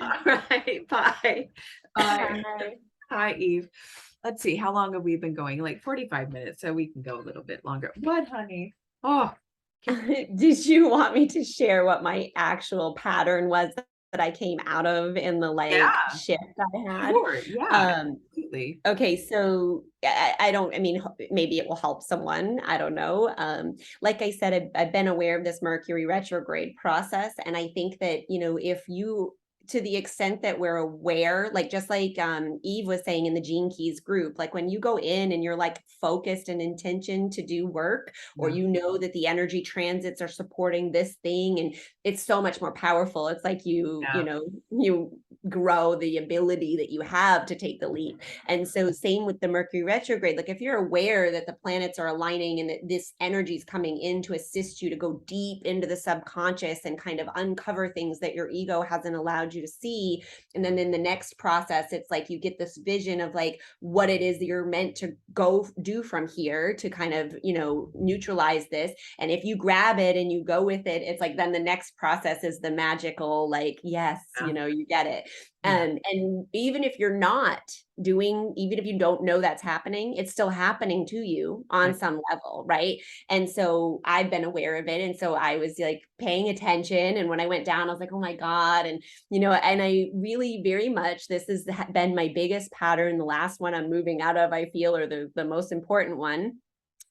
All right. Bye. Bye. Hi, Eve. Let's see. How long have we been going? Like 45 minutes, so we can go a little bit longer. What, honey? Oh, Did you want me to share what my actual pattern was that I came out of in the shift I had? sure. Yeah, absolutely. Okay, so I don't, I mean, maybe it will help someone. I don't know. Like I said, I've been aware of this Mercury retrograde process. And I think that, you know, if you, to the extent that we're aware, like just like Eve was saying in the Gene Keys group, like when you go in and you're like focused and intention to do work, or you know that the energy transits are supporting this thing, and it's so much more powerful. It's like you know, you grow the ability that you have to take the leap. And so same with the Mercury retrograde. Like if you're aware that the planets are aligning and that this energy is coming in to assist you to go deep into the subconscious and kind of uncover things that your ego hasn't allowed you to see. And then in the next process, it's like you get this vision of like what it is that you're meant to go do from here to kind of, you know, neutralize this. And if you grab it and you go with it, it's like then the next process is the magical, like, yes, you know, you get it. And even if you're not doing, even if you don't know that's happening, it's still happening to you on some level, right? And so I've been aware of it. And so I was like paying attention. And when I went down, I was like, oh my God. And, you know, and I really very much, this has been my biggest pattern. The last one I'm moving out of, I feel, or the most important one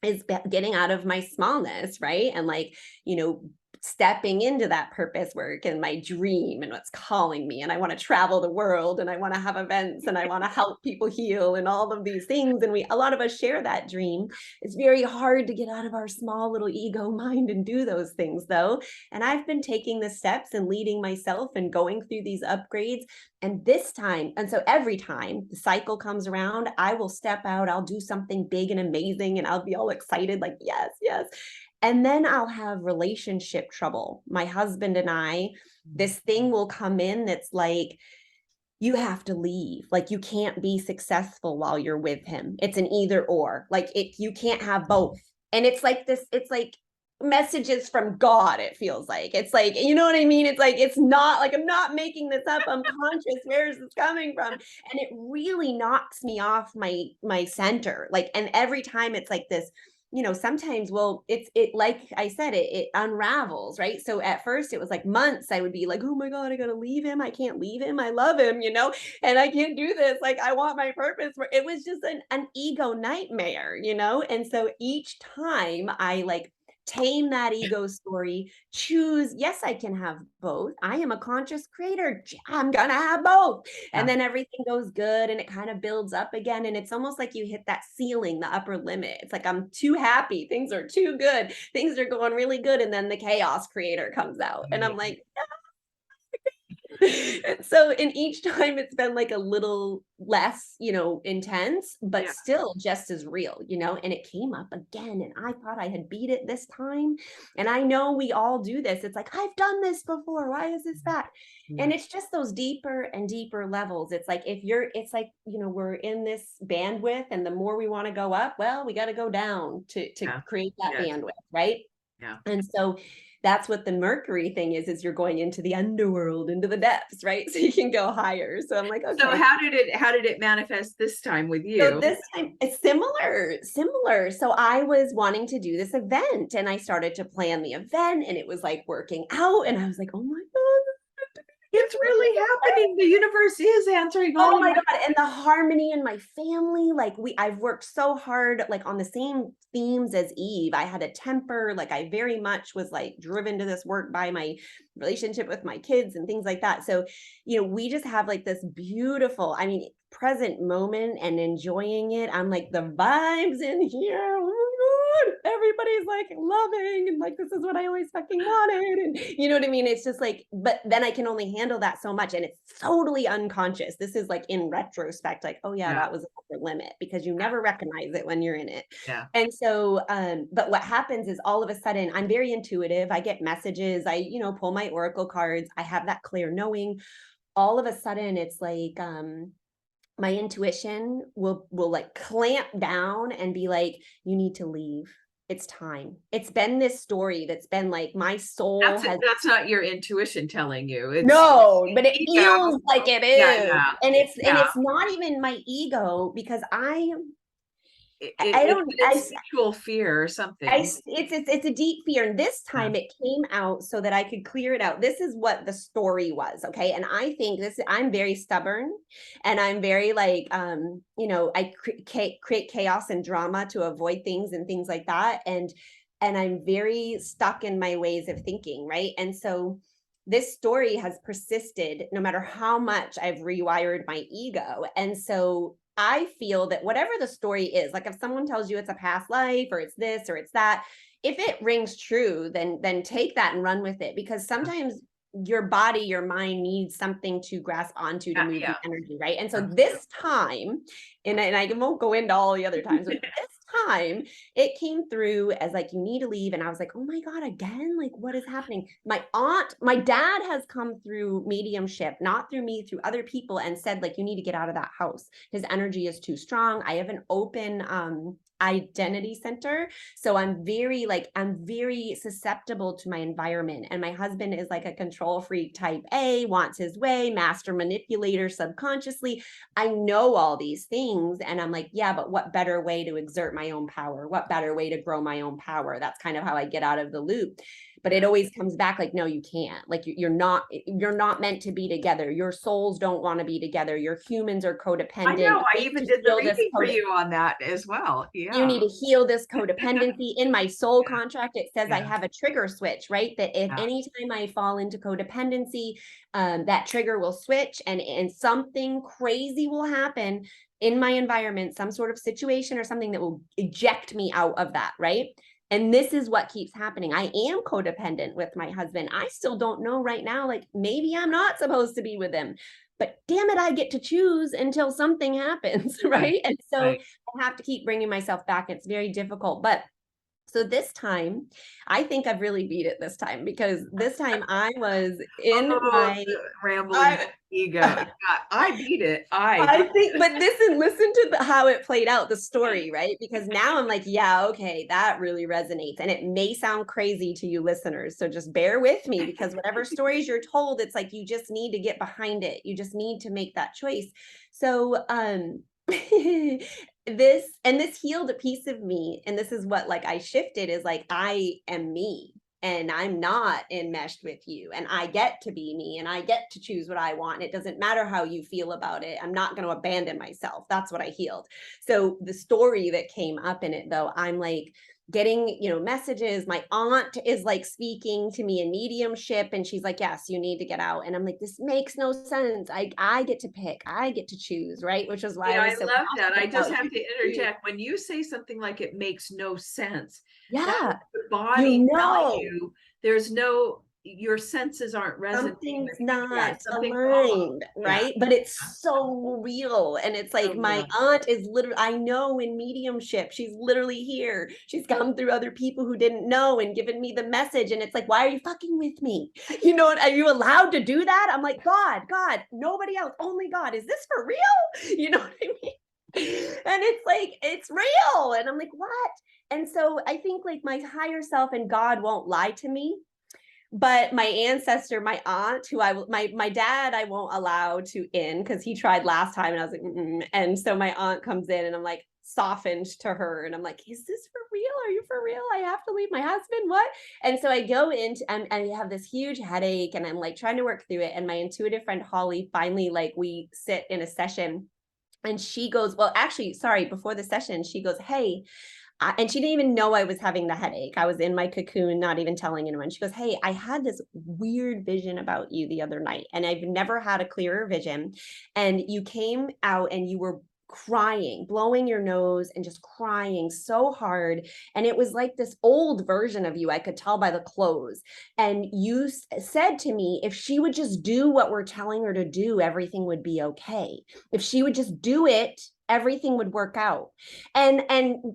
is getting out of my smallness, right? And like, you know, stepping into that purpose work and my dream and what's calling me. And I want to travel the world, and I want to have events, and I want to help people heal, and all of these things. And a lot of us share that dream. It's very hard to get out of our small little ego mind and do those things though. And I've been taking the steps and leading myself and going through these upgrades. And this time, and so every time the cycle comes around, I will step out, I'll do something big and amazing, and I'll be all excited, like, yes, yes. And then I'll have relationship trouble. My husband and I, this thing will come in that's like, you have to leave. Like you can't be successful while you're with him. It's an either or. Like you can't have both. And it's like this, it's like messages from God, it feels like. It's like, you know what I mean? It's like, it's not like, I'm not making this up. I'm conscious. Where is this coming from? And it really knocks me off my center. Like, and every time it's like this, sometimes, well, it like I said, it unravels, right? So at first it was like months I would be like, oh my God, I gotta leave him. I can't leave him. I love him, and I can't do this. Like, I want my purpose. It was just an ego nightmare, And so each time I like tame that ego story, choose, yes, I can have both. I am a conscious creator. I'm gonna have both. And then everything goes good and it kind of builds up again. And it's almost like you hit that ceiling, the upper limit. It's like, I'm too happy. Things are too good. Things are going really good. And then the chaos creator comes out. And I'm like, and so in each time it's been like a little less, intense, but still just as real, and it came up again and I thought I had beat it this time. And I know we all do this. It's like, I've done this before. Why is this back? And it's just those deeper and deeper levels. It's like, it's like, we're in this bandwidth and the more we want to go up, well, we got to go down to create that bandwidth. Right. Yeah. And so that's what the Mercury thing is you're going into the underworld, into the depths, right? So you can go higher. So I'm like, okay. So how did it manifest this time with you? So this time it's similar. So I was wanting to do this event and I started to plan the event and it was like working out. And I was like, oh my God, it's really happening. The universe is answering all. Oh my God. And the harmony in my family, like I've worked so hard, like on the same themes as Eve. I had a temper, like I very much was like driven to this work by my relationship with my kids and things like that. So, we just have like this beautiful, present moment and enjoying it. I'm like, the vibes in here, oh my God, everybody's like loving and like, this is what I always fucking wanted. And you know what I mean? It's just like, but then I can only handle that so much. And it's totally unconscious. This is like in retrospect, like, oh yeah, that was an upper limit because you never recognize it when you're in it. Yeah. And so, but what happens is all of a sudden I'm very intuitive. I get messages. I, pull my oracle cards. I have that clear knowing. All of a sudden it's like, my intuition will like clamp down and be like, you need to leave. It's time. It's been this story that's been like my soul that's not your intuition telling you. It's, but it feels like it is. Yeah. And it's not even my ego because it's sexual fear or something. It's a deep fear. And this time it came out so that I could clear it out. This is what the story was. Okay. And I think I'm very stubborn and I'm very like, I create chaos and drama to avoid things and things like that. And I'm very stuck in my ways of thinking. Right. And so this story has persisted no matter how much I've rewired my ego. And so I feel that whatever the story is, like if someone tells you it's a past life or it's this or it's that, if it rings true, then take that and run with it, because sometimes your body, your mind needs something to grasp onto to move the energy, right? And so this time, and I won't go into all the other times, but this time it came through as like, you need to leave. And I was like, oh my God, again, like what is happening? My dad has come through mediumship, not through me, through other people, and said like, you need to get out of that house. His energy is too strong. I have an open identity center. So I'm very susceptible to my environment. And my husband is like a control freak type A, wants his way, master manipulator subconsciously. I know all these things. And I'm like, yeah, but what better way to exert my own power? What better way to grow my own power? That's kind of how I get out of the loop. But it always comes back like, no, you can't. Like you're not meant to be together. Your souls don't want to be together. Your humans are codependent. I know. I even did the reading for you on that as well. Yeah. You need to heal this codependency. In my soul contract, it says I have a trigger switch, right? That if anytime I fall into codependency, that trigger will switch and something crazy will happen in my environment, some sort of situation or something that will eject me out of that, right? And this is what keeps happening. I am codependent with my husband. I still don't know right now, like maybe I'm not supposed to be with him, but damn it, I get to choose until something happens, right? And so I have to keep bringing myself back. It's very difficult, but So this time, I think I've really beat it this time, because this time I was in Oh, my, the rambling I, ego. Yeah, I beat it. I think, but listen to how it played out, the story, right? Because now I'm like, yeah, okay, that really resonates. And it may sound crazy to you listeners. So just bear with me, because whatever stories you're told, it's like you just need to get behind it. You just need to make that choice. So this healed a piece of me. And this is what like I shifted, is like, I am me. And I'm not enmeshed with you, and I get to be me, and I get to choose what I want. It doesn't matter how you feel about it. I'm not going to abandon myself. That's what I healed. So the story that came up in it, though, I'm like getting, messages. My aunt is like speaking to me in mediumship, and she's like, yes, you need to get out. And I'm like, this makes no sense. I get to pick, I get to choose, right? Which is why I I was so love that. I just have to you. interject. When you say something like it makes no sense, that is Yeah, the body telling know. you there's no, your senses aren't resonating Something's with you. Yeah, not something's off. aligned, Yeah. right? But it's so real. And it's like, So my real. aunt is literally, I know, in mediumship, she's literally here. She's come through other people who didn't know and given me the message. And it's like, why are you fucking with me? You know, are you allowed to do that? I'm like, God, nobody else, only God. Is this for real? You know what I mean? And it's like, it's real. And I'm like, what? And so I think like my higher self and God won't lie to me. But my ancestor, my aunt, who my dad, I won't allow to in, because he tried last time, and I was like, mm-mm. And so my aunt comes in, and I'm like softened to her, and I'm like, is this for real? Are you for real? I have to leave my husband? What? And so I go into, and I have this huge headache, and I'm like trying to work through it. And my intuitive friend Holly finally, like, we sit in a session, and she goes, well, actually, sorry, before the session, she goes, hey, and she didn't even know I was having the headache. I was in my cocoon, not even telling anyone. She goes, hey, I had this weird vision about you the other night, and I've never had a clearer vision. And you came out and you were crying, blowing your nose and just crying so hard. And it was like this old version of you. I could tell by the clothes. And you said to me, if she would just do what we're telling her to do, everything would be okay. If she would just do it, everything would work out. And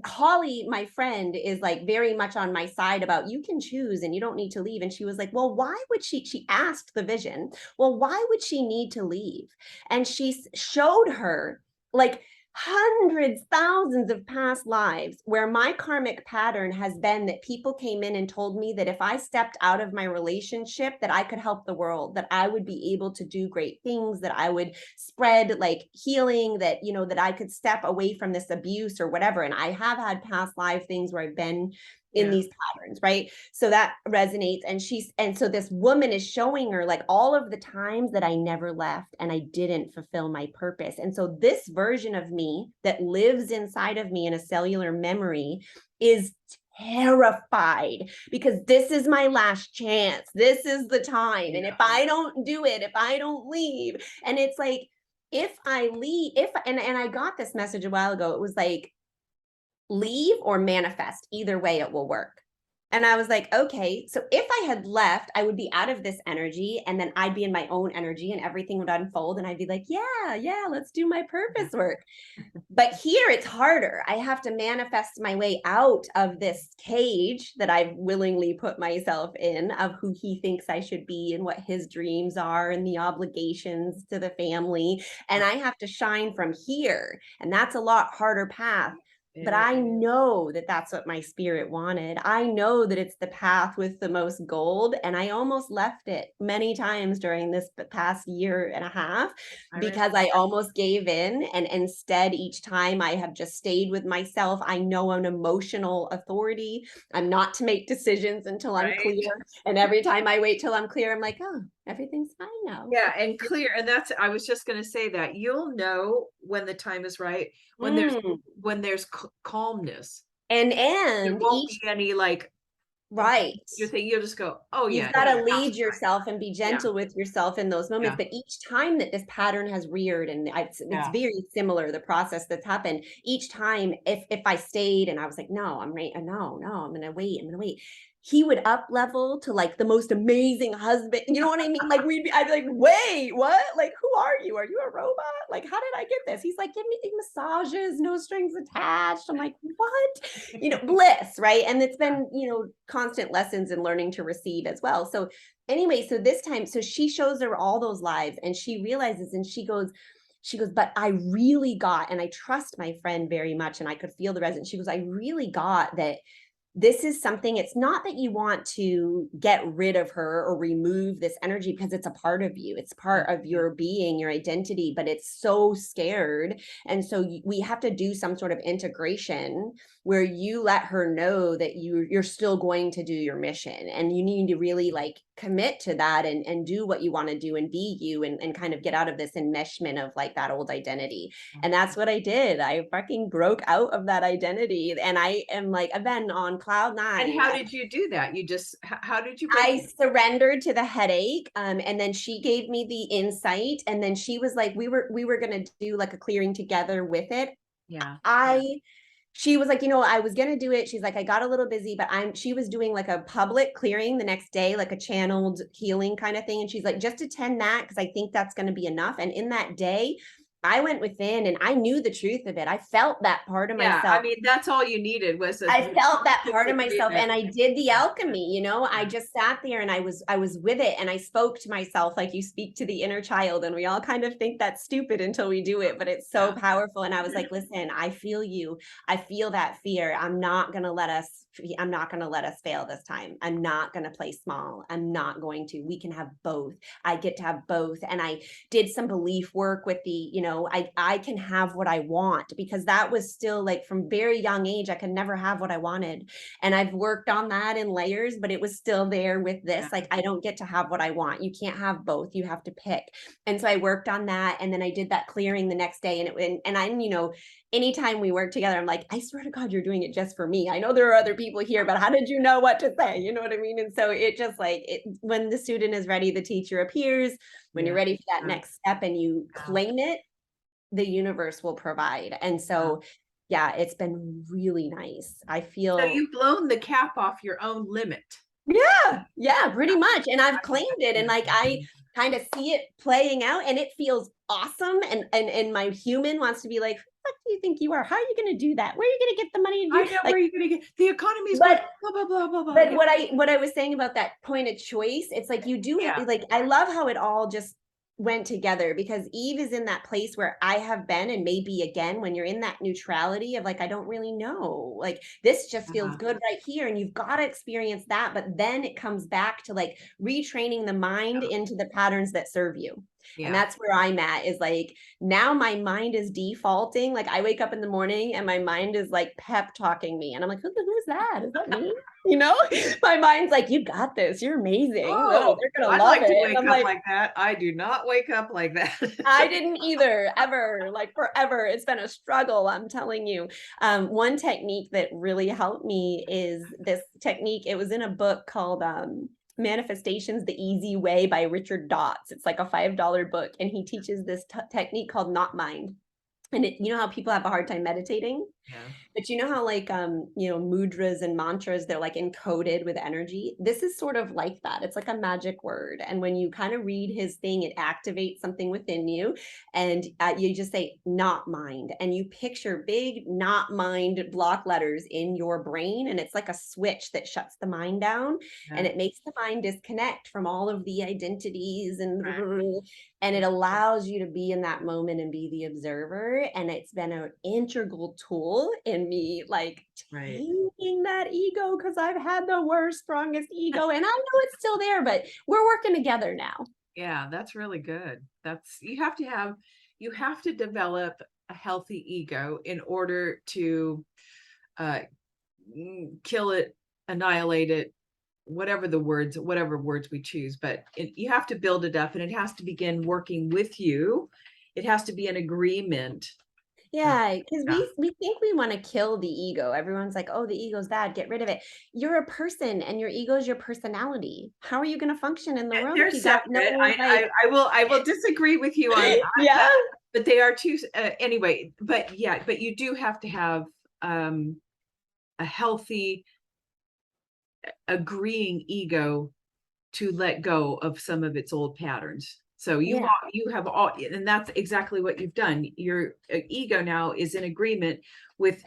Holly, my friend, is like very much on my side about, you can choose and you don't need to leave. And she was like, well, why would she asked the vision, well, why would she need to leave? And she showed her like hundreds, thousands of past lives where my karmic pattern has been that people came in and told me that if I stepped out of my relationship, that I could help the world, that I would be able to do great things, that I would spread like healing, that, that I could step away from this abuse or whatever. And I have had past life things where I've been in these patterns, right? So that resonates. And so this woman is showing her like all of the times that I never left and I didn't fulfill my purpose. And so this version of me that lives inside of me in a cellular memory is terrified, because this is my last chance. This is the time. And if I don't do it, if I don't leave, and it's like, if I leave, and I got this message a while ago, it was like, leave or manifest, either way it will work. And I was like, okay, so if I had left, I would be out of this energy, and then I'd be in my own energy and everything would unfold, and I'd be like, yeah, let's do my purpose work. But here it's harder. I have to manifest my way out of this cage that I've willingly put myself in, of who he thinks I should be and what his dreams are and the obligations to the family. And I have to shine from here. And that's a lot harder path. But I know that that's what my spirit wanted. I know that it's the path with the most gold. And I almost left it many times during this past year and a half, because I almost gave in. And instead, each time I have just stayed with myself. I know an emotional authority. I'm not to make decisions until I'm clear. And every time I wait till I'm clear, I'm like, oh, everything's fine now. Yeah, and clear. And that's, I was just going to say that you'll know when the time is right, when there's calmness, and there won't be any like, right, you're thinking, you'll just go, oh yeah, you've got to lead yourself and be gentle with yourself in those moments. But each time that this pattern has reared, and it's very similar, the process that's happened each time, if I stayed and I was like, no, I'm right, no, I'm gonna wait, he would up level to like the most amazing husband. You know what I mean? Like I'd be like, wait, what? Like, who are you? Are you a robot? Like, how did I get this? He's like, give me massages, no strings attached. I'm like, what? Bliss, right? And it's been, constant lessons in learning to receive as well. So anyway, so this time, so she shows her all those lives and she realizes, and she goes, but I really got, and I trust my friend very much, and I could feel the resonance. She goes, I really got that this is something, it's not that you want to get rid of her or remove this energy, because it's a part of you. It's part of your being, your identity, but it's so scared. And so we have to do some sort of integration where you let her know that you're still going to do your mission, and you need to really like commit to that and do what you want to do and be you, and kind of get out of this enmeshment of like that old identity. And that's what I did. I fucking broke out of that identity, and I am like, I've been on cloud 9. And how did you do that? How did you break I surrendered to the headache, and then she gave me the insight, and then she was like, we were gonna do like a clearing together with it. She was like, I was gonna do it. She's like, I got a little busy, but she was doing like a public clearing the next day, like a channeled healing kind of thing. And she's like, just attend that, because I think that's gonna be enough. And in that day, I went within and I knew the truth of it. I felt that part of myself. I mean, that's all you needed was I felt that part of myself, and I did the alchemy, I just sat there and I was with it, and I spoke to myself like you speak to the inner child, and we all kind of think that's stupid until we do it, but it's so powerful. And I was like, listen, I feel you. I feel that fear. I'm not going to let us fail this time. I'm not going to play small. I'm not going to. We can have both. I get to have both. And I did some belief work with the, I can have what I want, because that was still like from very young age, I could never have what I wanted. And I've worked on that in layers, but it was still there with this. Like, I don't get to have what I want. You can't have both. You have to pick. And so I worked on that. And then I did that clearing the next day. And I'm, anytime we work together, I'm like, I swear to God, you're doing it just for me. I know there are other people here, but how did you know what to say? You know what I mean? And so it just like, when the student is ready, the teacher appears. When you're ready for that next step and you claim it, the universe will provide. And so, it's been really nice. I feel. So you've blown the cap off your own limit. Yeah, pretty much. And I've claimed it, and like, I kind of see it playing out, and it feels awesome. And my human wants to be like, what do you think you are? How are you going to do that? Where are you going to get the money to do? I know, like, where are you going to get the economy's blah blah blah blah blah. But what I was saying about that point of choice, it's like you do like, I love how it all just went together, because Eve is in that place where I have been, and maybe again, when you're in that neutrality of like, I don't really know, like this just feels good right here, and you've got to experience that. But then it comes back to like retraining the mind into the patterns that serve you. And that's where I'm at, is like, now my mind is defaulting. Like, I wake up in the morning and my mind is like pep talking me, and I'm like, who's that? Is that me? My mind's like, you got this. You're amazing. They're gonna love like it. To wake up like that. I do not wake up like that. I didn't either, ever, like forever. It's been a struggle, I'm telling you. One technique that really helped me is this technique. It was in a book called Manifestations the Easy Way by Richard Dotts. It's like a $5 book, and he teaches this technique called not mind. And you know how people have a hard time meditating? But you know how like, mudras and mantras, they're like encoded with energy. This is sort of like that. It's like a magic word. And when you kind of read his thing, it activates something within you. And you just say, not mind. And you picture big not mind block letters in your brain. And it's like a switch that shuts the mind down. And it makes the mind disconnect from all of the identities and it allows you to be in that moment and be the observer. And it's been an integral tool in me, like taking that ego, because I've had the worst, strongest ego, and I know it's still there, but we're working together now. Yeah, that's really good. You have to develop a healthy ego in order to kill it, annihilate it, whatever words we choose, but you have to build it up, and it has to begin working with you. It has to be an agreement. Yeah, because we think we want to kill the ego. Everyone's like, oh, the ego's bad, get rid of it. You're a person, and your ego is your personality. How are you going to function in the world? They're separate. I will disagree with you on that. But they are two anyway. But you do have to have a healthy agreeing ego to let go of some of its old patterns. So you have all, and that's exactly what you've done. Your ego now is in agreement with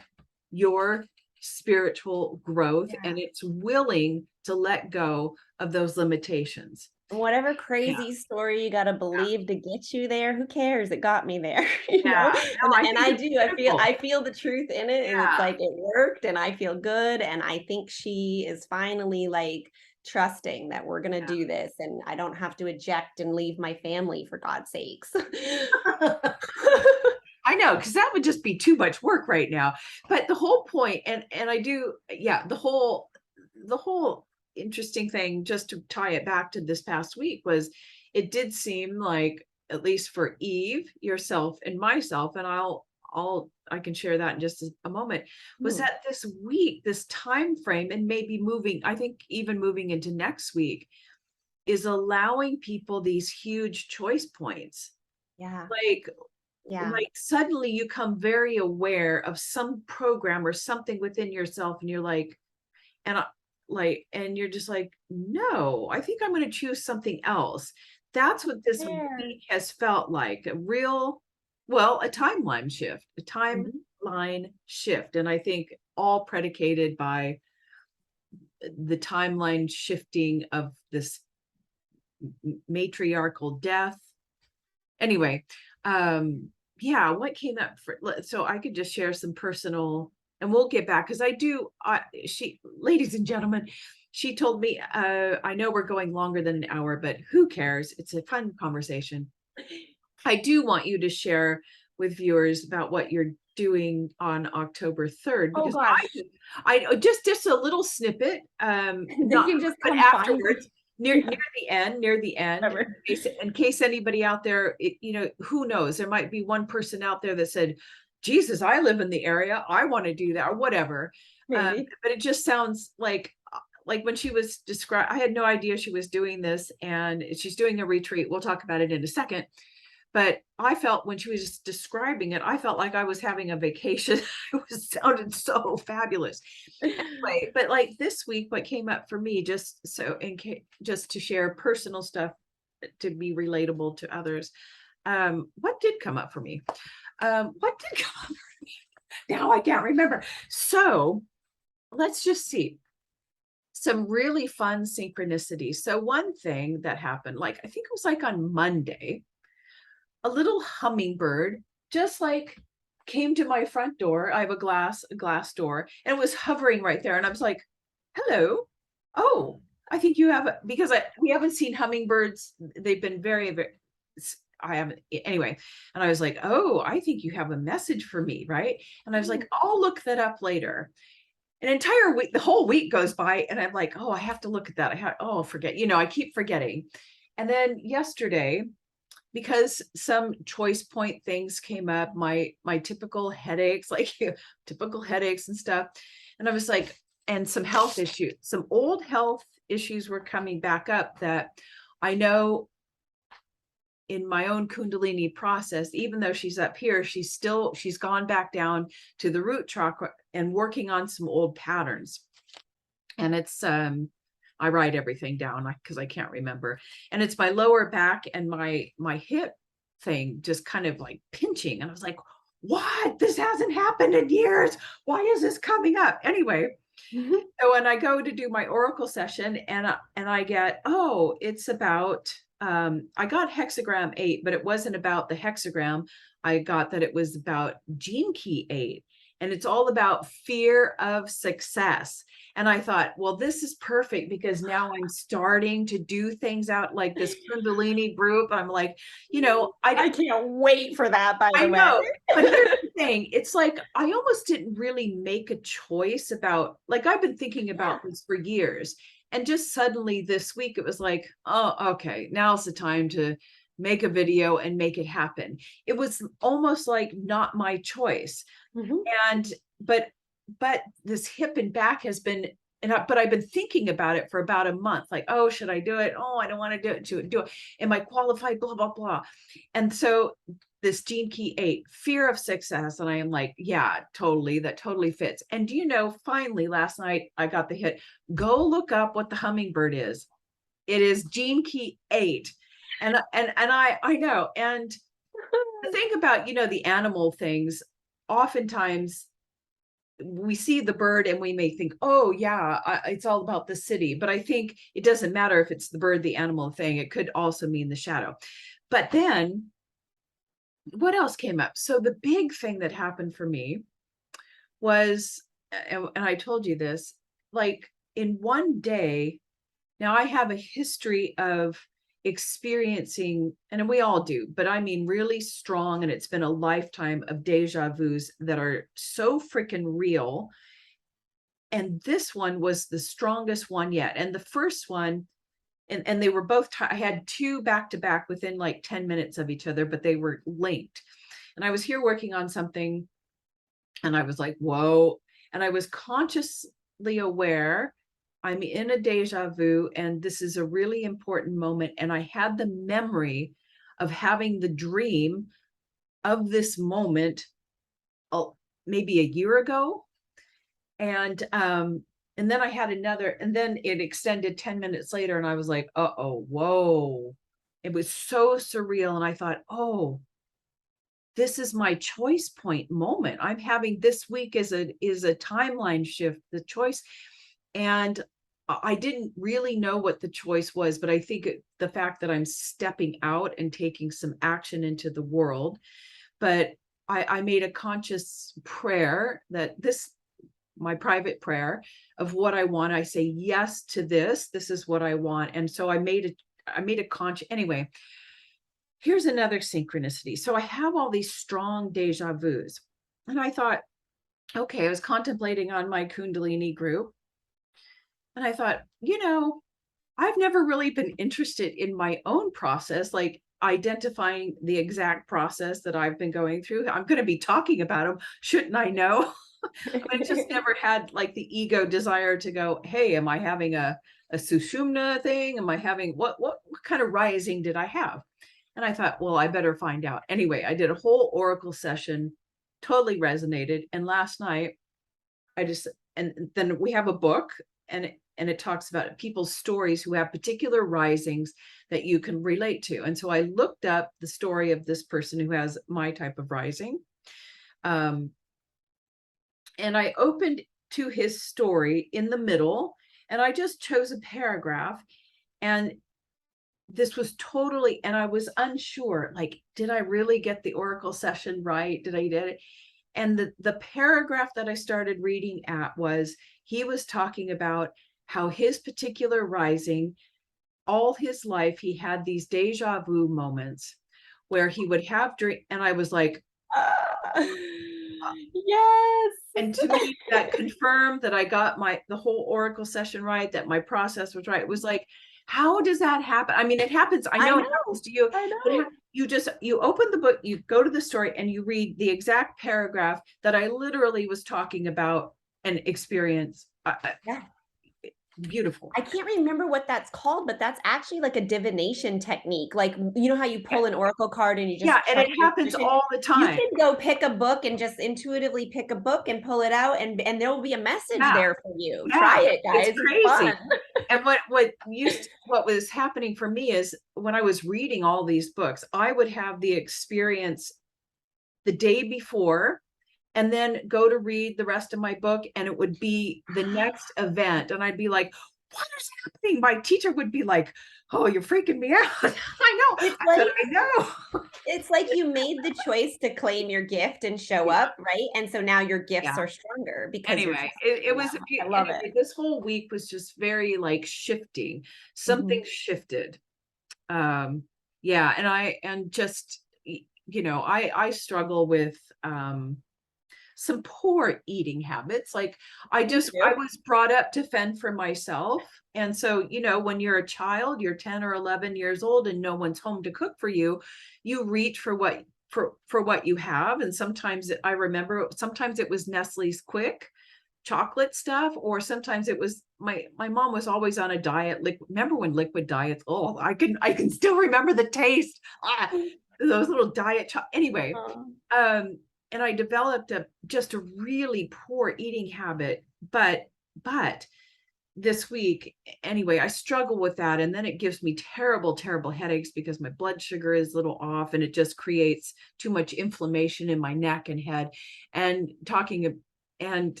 your spiritual growth, and it's willing to let go of those limitations. Whatever crazy story you got to believe to get you there, who cares? It got me there, you know? No, And I do, I feel the truth in it, and it's Yeah. like it worked, and I feel good, and I think she is finally like trusting that we're gonna do this, and I don't have to eject and leave my family, for God's sakes. I know, because that would just be too much work right now. But the whole point, and I do, the whole interesting thing, just to tie it back to this past week, was it did seem like, at least for Eve, yourself, and myself, and I can share that in just a moment, was that this week, this time frame, and maybe I think even moving into next week, is allowing people these huge choice points. Like suddenly you come very aware of some program or something within yourself, and you're like, and you're just like, no, I think I'm going to choose something else. That's what this week has felt like, a timeline shift. And I think all predicated by the timeline shifting of this matriarchal death. Anyway, what came up so I could just share some personal, and we'll get back, because ladies and gentlemen, she told me, I know we're going longer than an hour, but who cares? It's a fun conversation. I do want you to share with viewers about what you're doing on October 3rd, because I just a little snippet, They can just come afterwards. Near the end, in case anybody out there, who knows, there might be one person out there that said, Jesus, I live in the area, I want to do that, or whatever. But it just sounds like when she was I had no idea she was doing this, and she's doing a retreat. We'll talk about it in a second. But I felt, when she was describing it, I felt like I was having a vacation. It sounded so fabulous. Anyway, but like this week, what came up for me, just to share personal stuff to be relatable to others. What did come up for me? Now I can't remember. So let's just see some really fun synchronicities. So one thing that happened, I think it was on Monday, a little hummingbird just came to my front door. I have a glass door, and it was hovering right there. And I was like, hello. Oh, I think you have, because we haven't seen hummingbirds. They've been very, very, I haven't, anyway. And I was like, oh, I think you have a message for me, right? And I was like, I'll look that up later. An entire week, the whole week goes by, and I'm like, oh, I have to look at that. Forget, I keep forgetting. And then yesterday, because some choice point things came up, my typical headaches, typical headaches and stuff. And I was like, and some health issues, some old health issues were coming back up that I know in my own Kundalini process, even though she's up here, she's gone back down to the root chakra and working on some old patterns. And it's, I write everything down because I can't remember. And it's my lower back and my hip thing just kind of pinching. And I was like, what? This hasn't happened in years. Why is this coming up? Anyway, so when I go to do my oracle session, and I get, it's about, I got hexagram 8, but it wasn't about the hexagram. I got that it was about gene key 8. And it's all about fear of success. And I thought, well, this is perfect, because now I'm starting to do things out like this Kundalini group. I'm like, I can't wait for that, by the way. I know, but here's the thing. It's like, I almost didn't really make a choice about, I've been thinking about this for years. And just suddenly this week, it was like, oh, okay, now's the time to make a video and make it happen. It was almost like not my choice. But this hip and back has been, but I've been thinking about it for about a month. Oh, should I do it? Oh, I don't want to do it. Am I qualified? Blah, blah, blah. And so this Gene Key 8, fear of success. And I am like, yeah, totally. That totally fits. And do you know, finally last night I got the hit. Go look up what the hummingbird is. It is Gene Key 8. And I know. And the thing about, you know, the animal things, oftentimes we see the bird and we may think, oh yeah, it's all about the city. But I think it doesn't matter if it's the bird, the animal thing. It could also mean the shadow. But then what else came up? So the big thing that happened for me was, and I told you this, like in one day, now I have a history of experiencing, and we all do, but I mean really strong, and it's been a lifetime of deja vus that are so freaking real. And this one was the strongest one yet. And the first one, and they were both, I had two back to back within like 10 minutes of each other, but they were linked. And I was here working on something and I was like, whoa. And I was consciously aware I'm in a deja vu and this is a really important moment. And I had the memory of having the dream of this moment maybe a year ago. And then I had another, and then it extended 10 minutes later and I was like, uh-oh, whoa. It was so surreal. And I thought, oh, this is my choice point moment. I'm having this week is a timeline shift, the choice. And I didn't really know what the choice was, but I think the fact that I'm stepping out and taking some action into the world. But I made a conscious prayer that my private prayer of what I want. I say yes to this. This is what I want. And so I made a conscious, anyway, here's another synchronicity. So I have all these strong deja vus. And I thought, okay, I was contemplating on my Kundalini group. And I thought, you know, I've never really been interested in my own process, like identifying the exact process that I've been going through. I'm going to be talking about them. Shouldn't I know? I just never had like the ego desire to go, hey, am I having a Sushumna thing? Am I having what kind of rising did I have? And I thought, well, I better find out. Anyway, I did a whole oracle session, totally resonated. And last night and then we have a book and it talks about people's stories who have particular risings that you can relate to. And so I looked up the story of this person who has my type of rising. And I opened to his story in the middle, and I just chose a paragraph. And this was totally, and I was unsure, like, did I really get the oracle session right? Did I get it? And the paragraph that I started reading at was, he was talking about how his particular rising, all his life, he had these deja vu moments where he would have drink. And I was like, yes. And to me, that confirmed that I got the whole oracle session right, that my process was right. It was like, how does that happen? I mean, it happens. I know it happens to you. I know. But you open the book, you go to the story and you read the exact paragraph that I literally was talking about and experience. Yeah. Beautiful. I can't remember what that's called, but that's actually like a divination technique. Like, you know how you pull an oracle card and you just, yeah, and it happens all the time. You can go pick a book and just intuitively pick a book and pull it out, and there will be a message there for you. Yeah. Try it, guys. It's crazy. And what was happening for me is when I was reading all these books, I would have the experience the day before and then go to read the rest of my book, and it would be the next event. And I'd be like, what is happening? My teacher would be like, oh, you're freaking me out. I know. I know. It's like you made the choice to claim your gift and show up, right? And so now your gifts are stronger because anyway, it was, I love it. This whole week was just very like shifting. Something shifted. Yeah. And just, you know, I struggle with, some poor eating habits. Like I was brought up to fend for myself. And so, you know, when you're a child, you're 10 or 11 years old and no one's home to cook for you, you reach for what you have. And sometimes I remember, sometimes it was Nestle's Quick chocolate stuff, or sometimes it was my mom was always on a diet. Remember when liquid diets? Oh, I can still remember the taste. those little diet anyway. Oh. And I developed just a really poor eating habit, but this week anyway, I struggle with that, and then it gives me terrible headaches because my blood sugar is a little off, and it just creates too much inflammation in my neck and head. And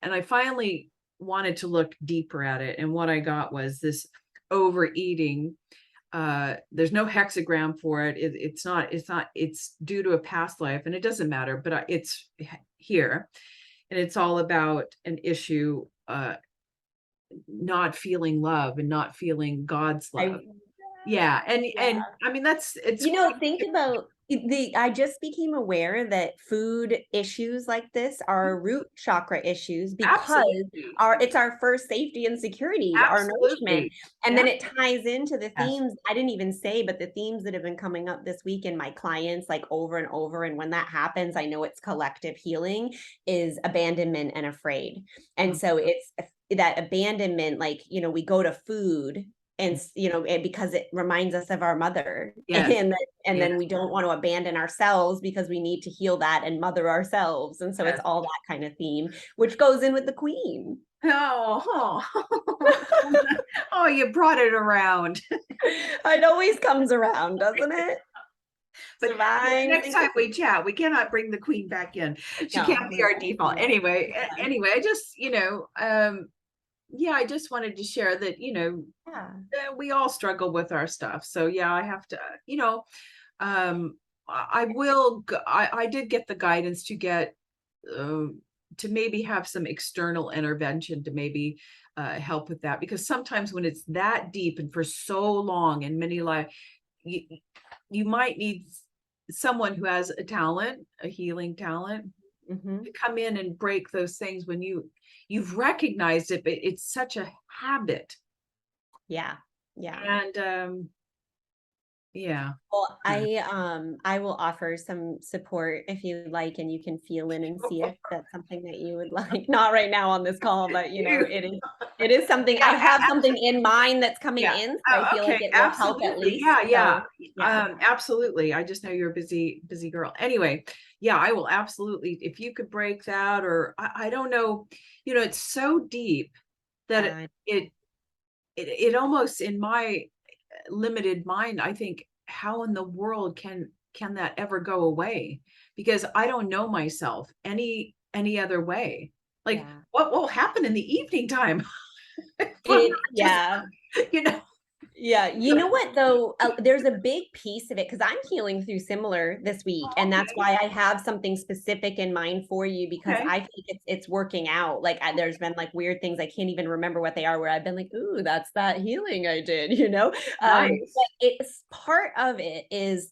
I finally wanted to look deeper at it, and what I got was this overeating. There's no hexagram for it. It's due to a past life, and it doesn't matter, but it's here, and it's all about an issue, not feeling love and not feeling God's love. Yeah. And I mean, it's, Think about I just became aware that food issues like this are root chakra issues because it's our first safety and security, our nourishment. And then it ties into the themes I didn't even say, but the themes that have been coming up this week in my clients, like over and over. And when that happens, I know it's collective healing, is abandonment and afraid. And so it's that abandonment, like, we go to food, and because it reminds us of our mother, and then we don't want to abandon ourselves because we need to heal that and mother ourselves. And so it's all that kind of theme, which goes in with the queen. Oh, you brought it around. It always comes around, doesn't it? But next time we chat, we cannot bring the queen back in. She can't be our default. Anyway, I just, I just wanted to share that, we all struggle with our stuff. So I have to, I did get the guidance to get, to maybe have some external intervention to maybe help with that, because sometimes when it's that deep and for so long in many lives, you might need someone who has a talent, a healing talent, to come in and break those things when you've recognized it, but it's such a habit. Yeah. And well, I will offer some support if you like, and you can feel in and see if that's something that you would like. Not right now on this call, but it is something. I have something in mind that's coming in, so I feel like it will help at least. Absolutely. I just know you're a busy girl. Anyway, I will absolutely, if you could break that, or I don't know, it's so deep that it almost, in my limited mind, I think, how in the world can that ever go away? Because I don't know myself any other way. Like, what will happen in the evening time? You know what though, there's a big piece of it, because I'm healing through similar this week, and that's why I have something specific in mind for you, because I think it's working out. Like there's been like weird things I can't even remember what they are, where I've been like, ooh, that's that healing I did, Nice. But it's part of it is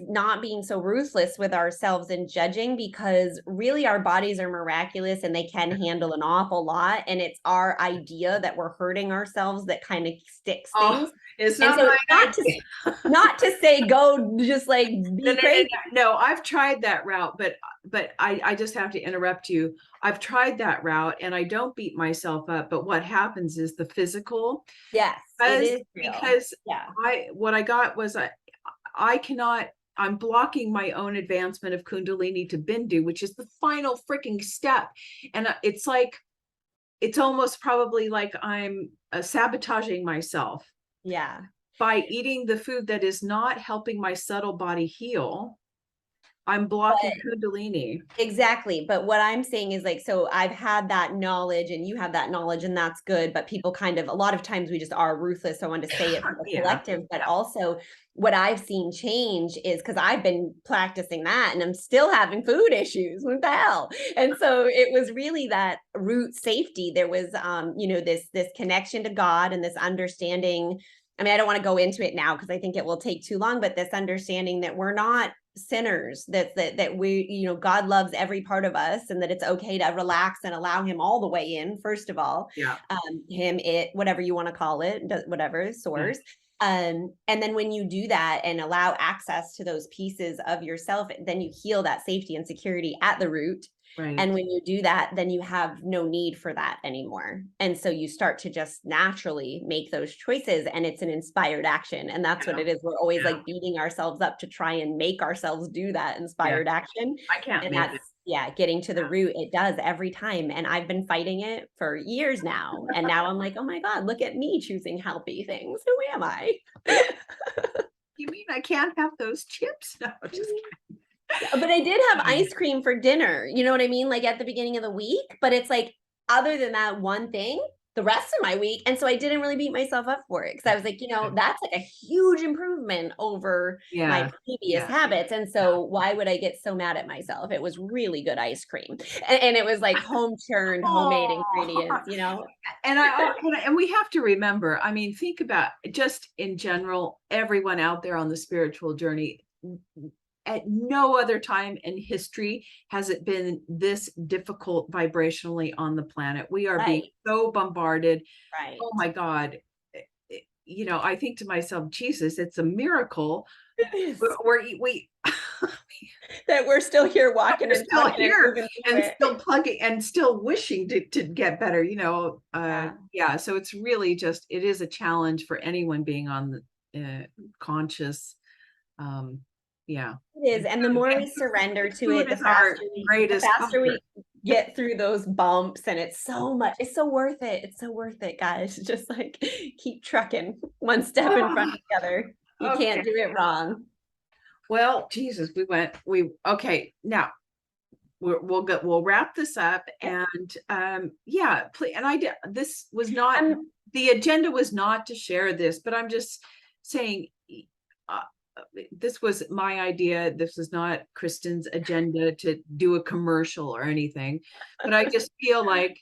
not being so ruthless with ourselves and judging, because really our bodies are miraculous and they can handle an awful lot, and it's our idea that we're hurting ourselves that kind of sticks things. It's not not to say go just like be crazy. No, I've tried that route, but I just have to interrupt you. I've tried that route and I don't beat myself up, but what happens is the physical. Yes, it is real. Because what I got was I'm blocking my own advancement of Kundalini to Bindu, which is the final freaking step. And it's almost probably like I'm sabotaging myself. Yeah. By eating the food that is not helping my subtle body heal, I'm blocking Kundalini. Exactly. But what I'm saying is, like, so I've had that knowledge and you have that knowledge, and that's good. But people a lot of times we just are ruthless. So I wanted to say it for the collective, but also what I've seen change is, because I've been practicing that and I'm still having food issues. What the hell? And so it was really that root safety. There was, this connection to God and this understanding. I mean, I don't want to go into it now because I think it will take too long, but this understanding that we're not sinners, that we, God loves every part of us, and that it's okay to relax and allow him all the way in, first of all. Whatever you want to call it, whatever source. And then when you do that and allow access to those pieces of yourself, then you heal that safety and security at the root. Right. And when you do that, then you have no need for that anymore. And so you start to just naturally make those choices, and it's an inspired action. And that's what Yeah. it is. We're always Yeah. like beating ourselves up to try and make ourselves do that Yeah. inspired action. I can't And make that's, it. yeah, getting to the Yeah. root. It does every time. And I've been fighting it for years now. And now I'm like, oh my God, look at me choosing healthy things. Who am I? You mean I can't have those chips? No, just kidding. But I did have ice cream for dinner. You know what I mean? Like at the beginning of the week. But it's like, other than that one thing, the rest of my week. And so I didn't really beat myself up for it, because I was like, that's like a huge improvement over my Yeah. previous Yeah. habits. And so why would I get so mad at myself? It was really good ice cream. And it was like home churned, homemade Oh, ingredients, and we have to remember, I mean, think about just in general, everyone out there on the spiritual journey, at no other time in history has it been this difficult vibrationally on the planet. We are being Right. so bombarded. Right. Oh my God. I think to myself, Jesus, it's a miracle. It is. We That we're still here walking we're and still talking and here moving through and it. still plugging and still wishing to get better, Yeah. so it's really just, it is a challenge for anyone being on the conscious. Yeah. It is. And the more And we surrender to food it, the is our the greatest faster we comfort. get through those bumps. And it's so so worth it. It's so worth it, guys. Just like keep trucking one step in front of the other. You Okay. can't do it wrong. Well, Jesus, okay, now we'll wrap this up, and yeah, please. And this was not, the agenda was not to share this, but I'm just saying, uh, this was my idea. This was not Kristin's agenda to do a commercial or anything, but I just feel like,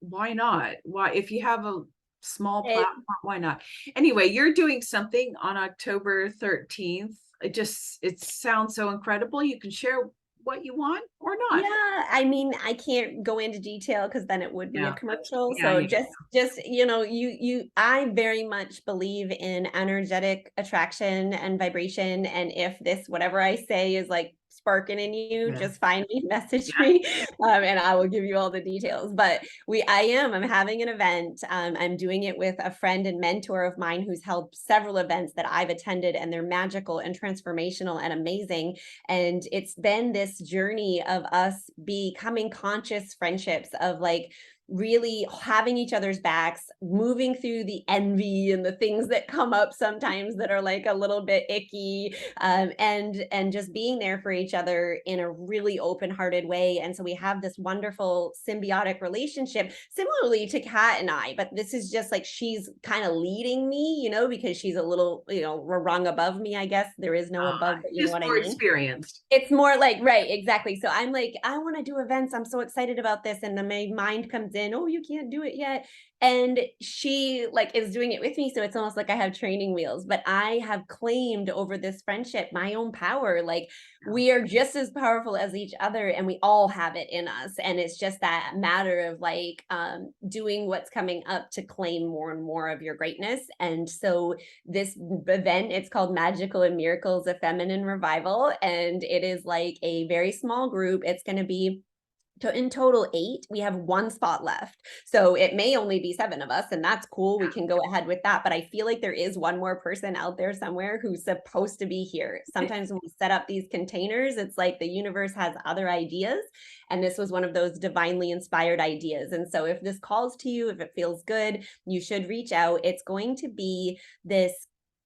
why not? Why, if you have a small platform, why not? Anyway, you're doing something on October 13th. It sounds so incredible. You can share what you want or not. Yeah, I mean, I can't go into detail because then it would be a commercial. Yeah, So yeah. just I very much believe in energetic attraction and vibration. And if this, whatever I say is like sparking in you, just find me, message me, and I will give you all the details. But I'm having an event. I'm doing it with a friend and mentor of mine who's held several events that I've attended, and they're magical and transformational and amazing. And it's been this journey of us becoming conscious friendships, of like really having each other's backs, moving through the envy and the things that come up sometimes that are like a little bit icky, and just being there for each other in a really open-hearted way. And so we have this wonderful symbiotic relationship, similarly to Kat and I, but this is just like she's kind of leading me, because she's a little, rung above me, I guess. There is no above, but you know what I mean? Experienced. It's more like, right, exactly. So I'm like, I want to do events. I'm so excited about this. And then my mind comes in, oh, you can't do it yet. And she like is doing it with me. So it's almost like I have training wheels, but I have claimed over this friendship my own power. Like we are just as powerful as each other, and we all have it in us. And it's just that matter of like doing what's coming up to claim more and more of your greatness. And so this event, it's called Magical and Miracles of Feminine Revival. And it is like a very small group. It's going to be in total 8. We have 1 spot left. So it may only be 7 of us, and that's cool. We can go ahead with that. But I feel like there is one more person out there somewhere who's supposed to be here. Sometimes when we set up these containers, it's like the universe has other ideas. And this was one of those divinely inspired ideas. And so if this calls to you, if it feels good, you should reach out. It's going to be this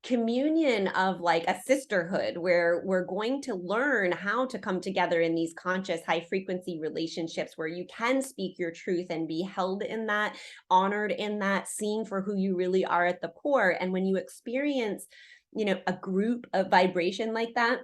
communion of like a sisterhood where we're going to learn how to come together in these conscious high frequency relationships where you can speak your truth and be held in that, honored in that, seen for who you really are at the core. And when you experience, a group of vibration like that,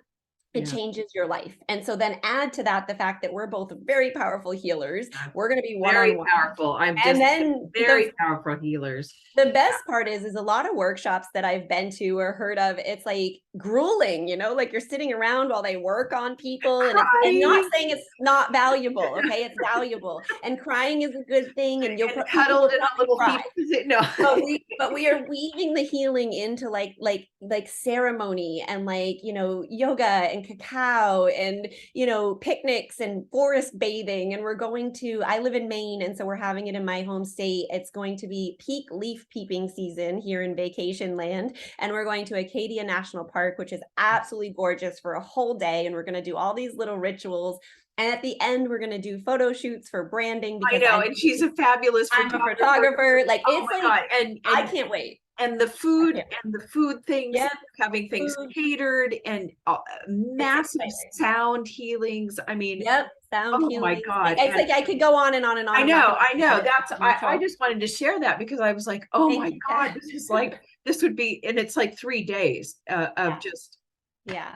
it changes your life. And so then add to that the fact that we're both very powerful healers. We're going to be one-on-one. Very powerful. And then very powerful healers. The best part is a lot of workshops that I've been to or heard of, it's like grueling, like you're sitting around while they work on people, and not saying it's not valuable. Okay. It's valuable, and crying is a good thing. And you'll cuddled in a little cry. No. But we are weaving the healing into like ceremony and like, yoga and cacao and, you know, picnics and forest bathing. And we're going to, I live in Maine, and so we're having it in my home state. It's going to be peak leaf peeping season here in vacation land. And we're going to Acadia National Park, which is absolutely gorgeous, for a whole day. And we're going to do all these little rituals. And at the end, we're going to do photo shoots for branding, I because know, and she's a fabulous I'm a photographer. Like, Oh it's my like, God. And I can't wait. and the food things, Yeah, having things food. catered, and massive exciting. sound healings. I mean, Yep, sound oh my healing. God. It's like I could go on and on and on. I I'm not know, gonna I know. do That's, it. I just wanted to share that because I was like, oh Thank my you, God, Kat. this is like, this would be, and it's like 3 days of Yeah. just. Yeah.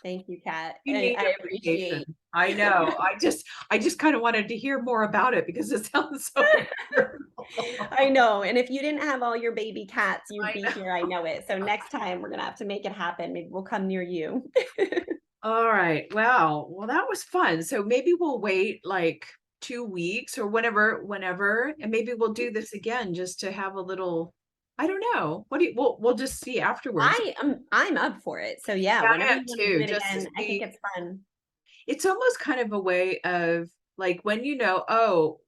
Thank you, Kat. You need I a appreciate. vacation. I know. I just kind of wanted to hear more about it because it sounds so wonderful. I know. And if you didn't have all your baby cats, you'd I be know. here. I know it. So next time we're gonna have to make it happen. Maybe we'll come near you. All right. Wow. Well, that was fun. So maybe we'll wait like 2 weeks or whenever, and maybe we'll do this again just to have a little, I don't know. What do you, we'll just see afterwards. I'm up for it. So yeah, Yeah, I whenever am you want to too, do it just to again, I think see. it's fun. It's almost kind of a way of like when you know, oh,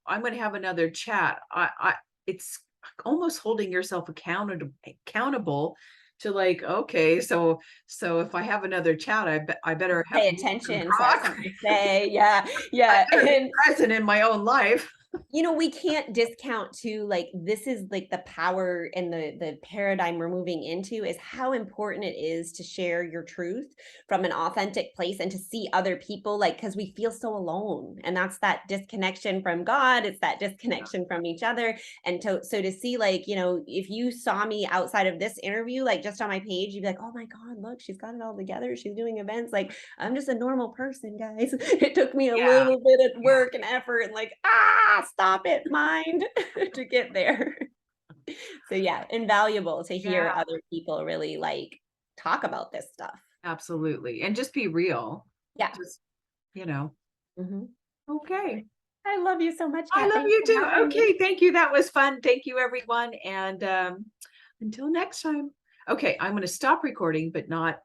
I'm going to have another chat. It's almost holding yourself accountable to like, okay, so if I have another chat, I better have Pay attention, so I have something to say. Yeah, yeah. I better be And present in my own life. you know, we can't discount too, like, this is like the power and the paradigm we're moving into, is how important it is to share your truth from an authentic place and to see other people, like, because we feel so alone, and that's that disconnection from God. It's that disconnection from each other. And so to see, like, you know, if you saw me outside of this interview, like just on my page, you'd be like, oh my God, look, she's got it all together, she's doing events. Like, I'm just a normal person, guys. It took me a little bit of work and effort, and like, stop it, mind, to get there. So yeah, invaluable to hear other people really like talk about this stuff. Absolutely. And just be real. Yeah. Just, you know. Okay. I love you so much, I Kat. love Thanks you for too. having me. Okay. Thank you. That was fun. Thank you, everyone. And until next time. Okay. I'm going to stop recording, but not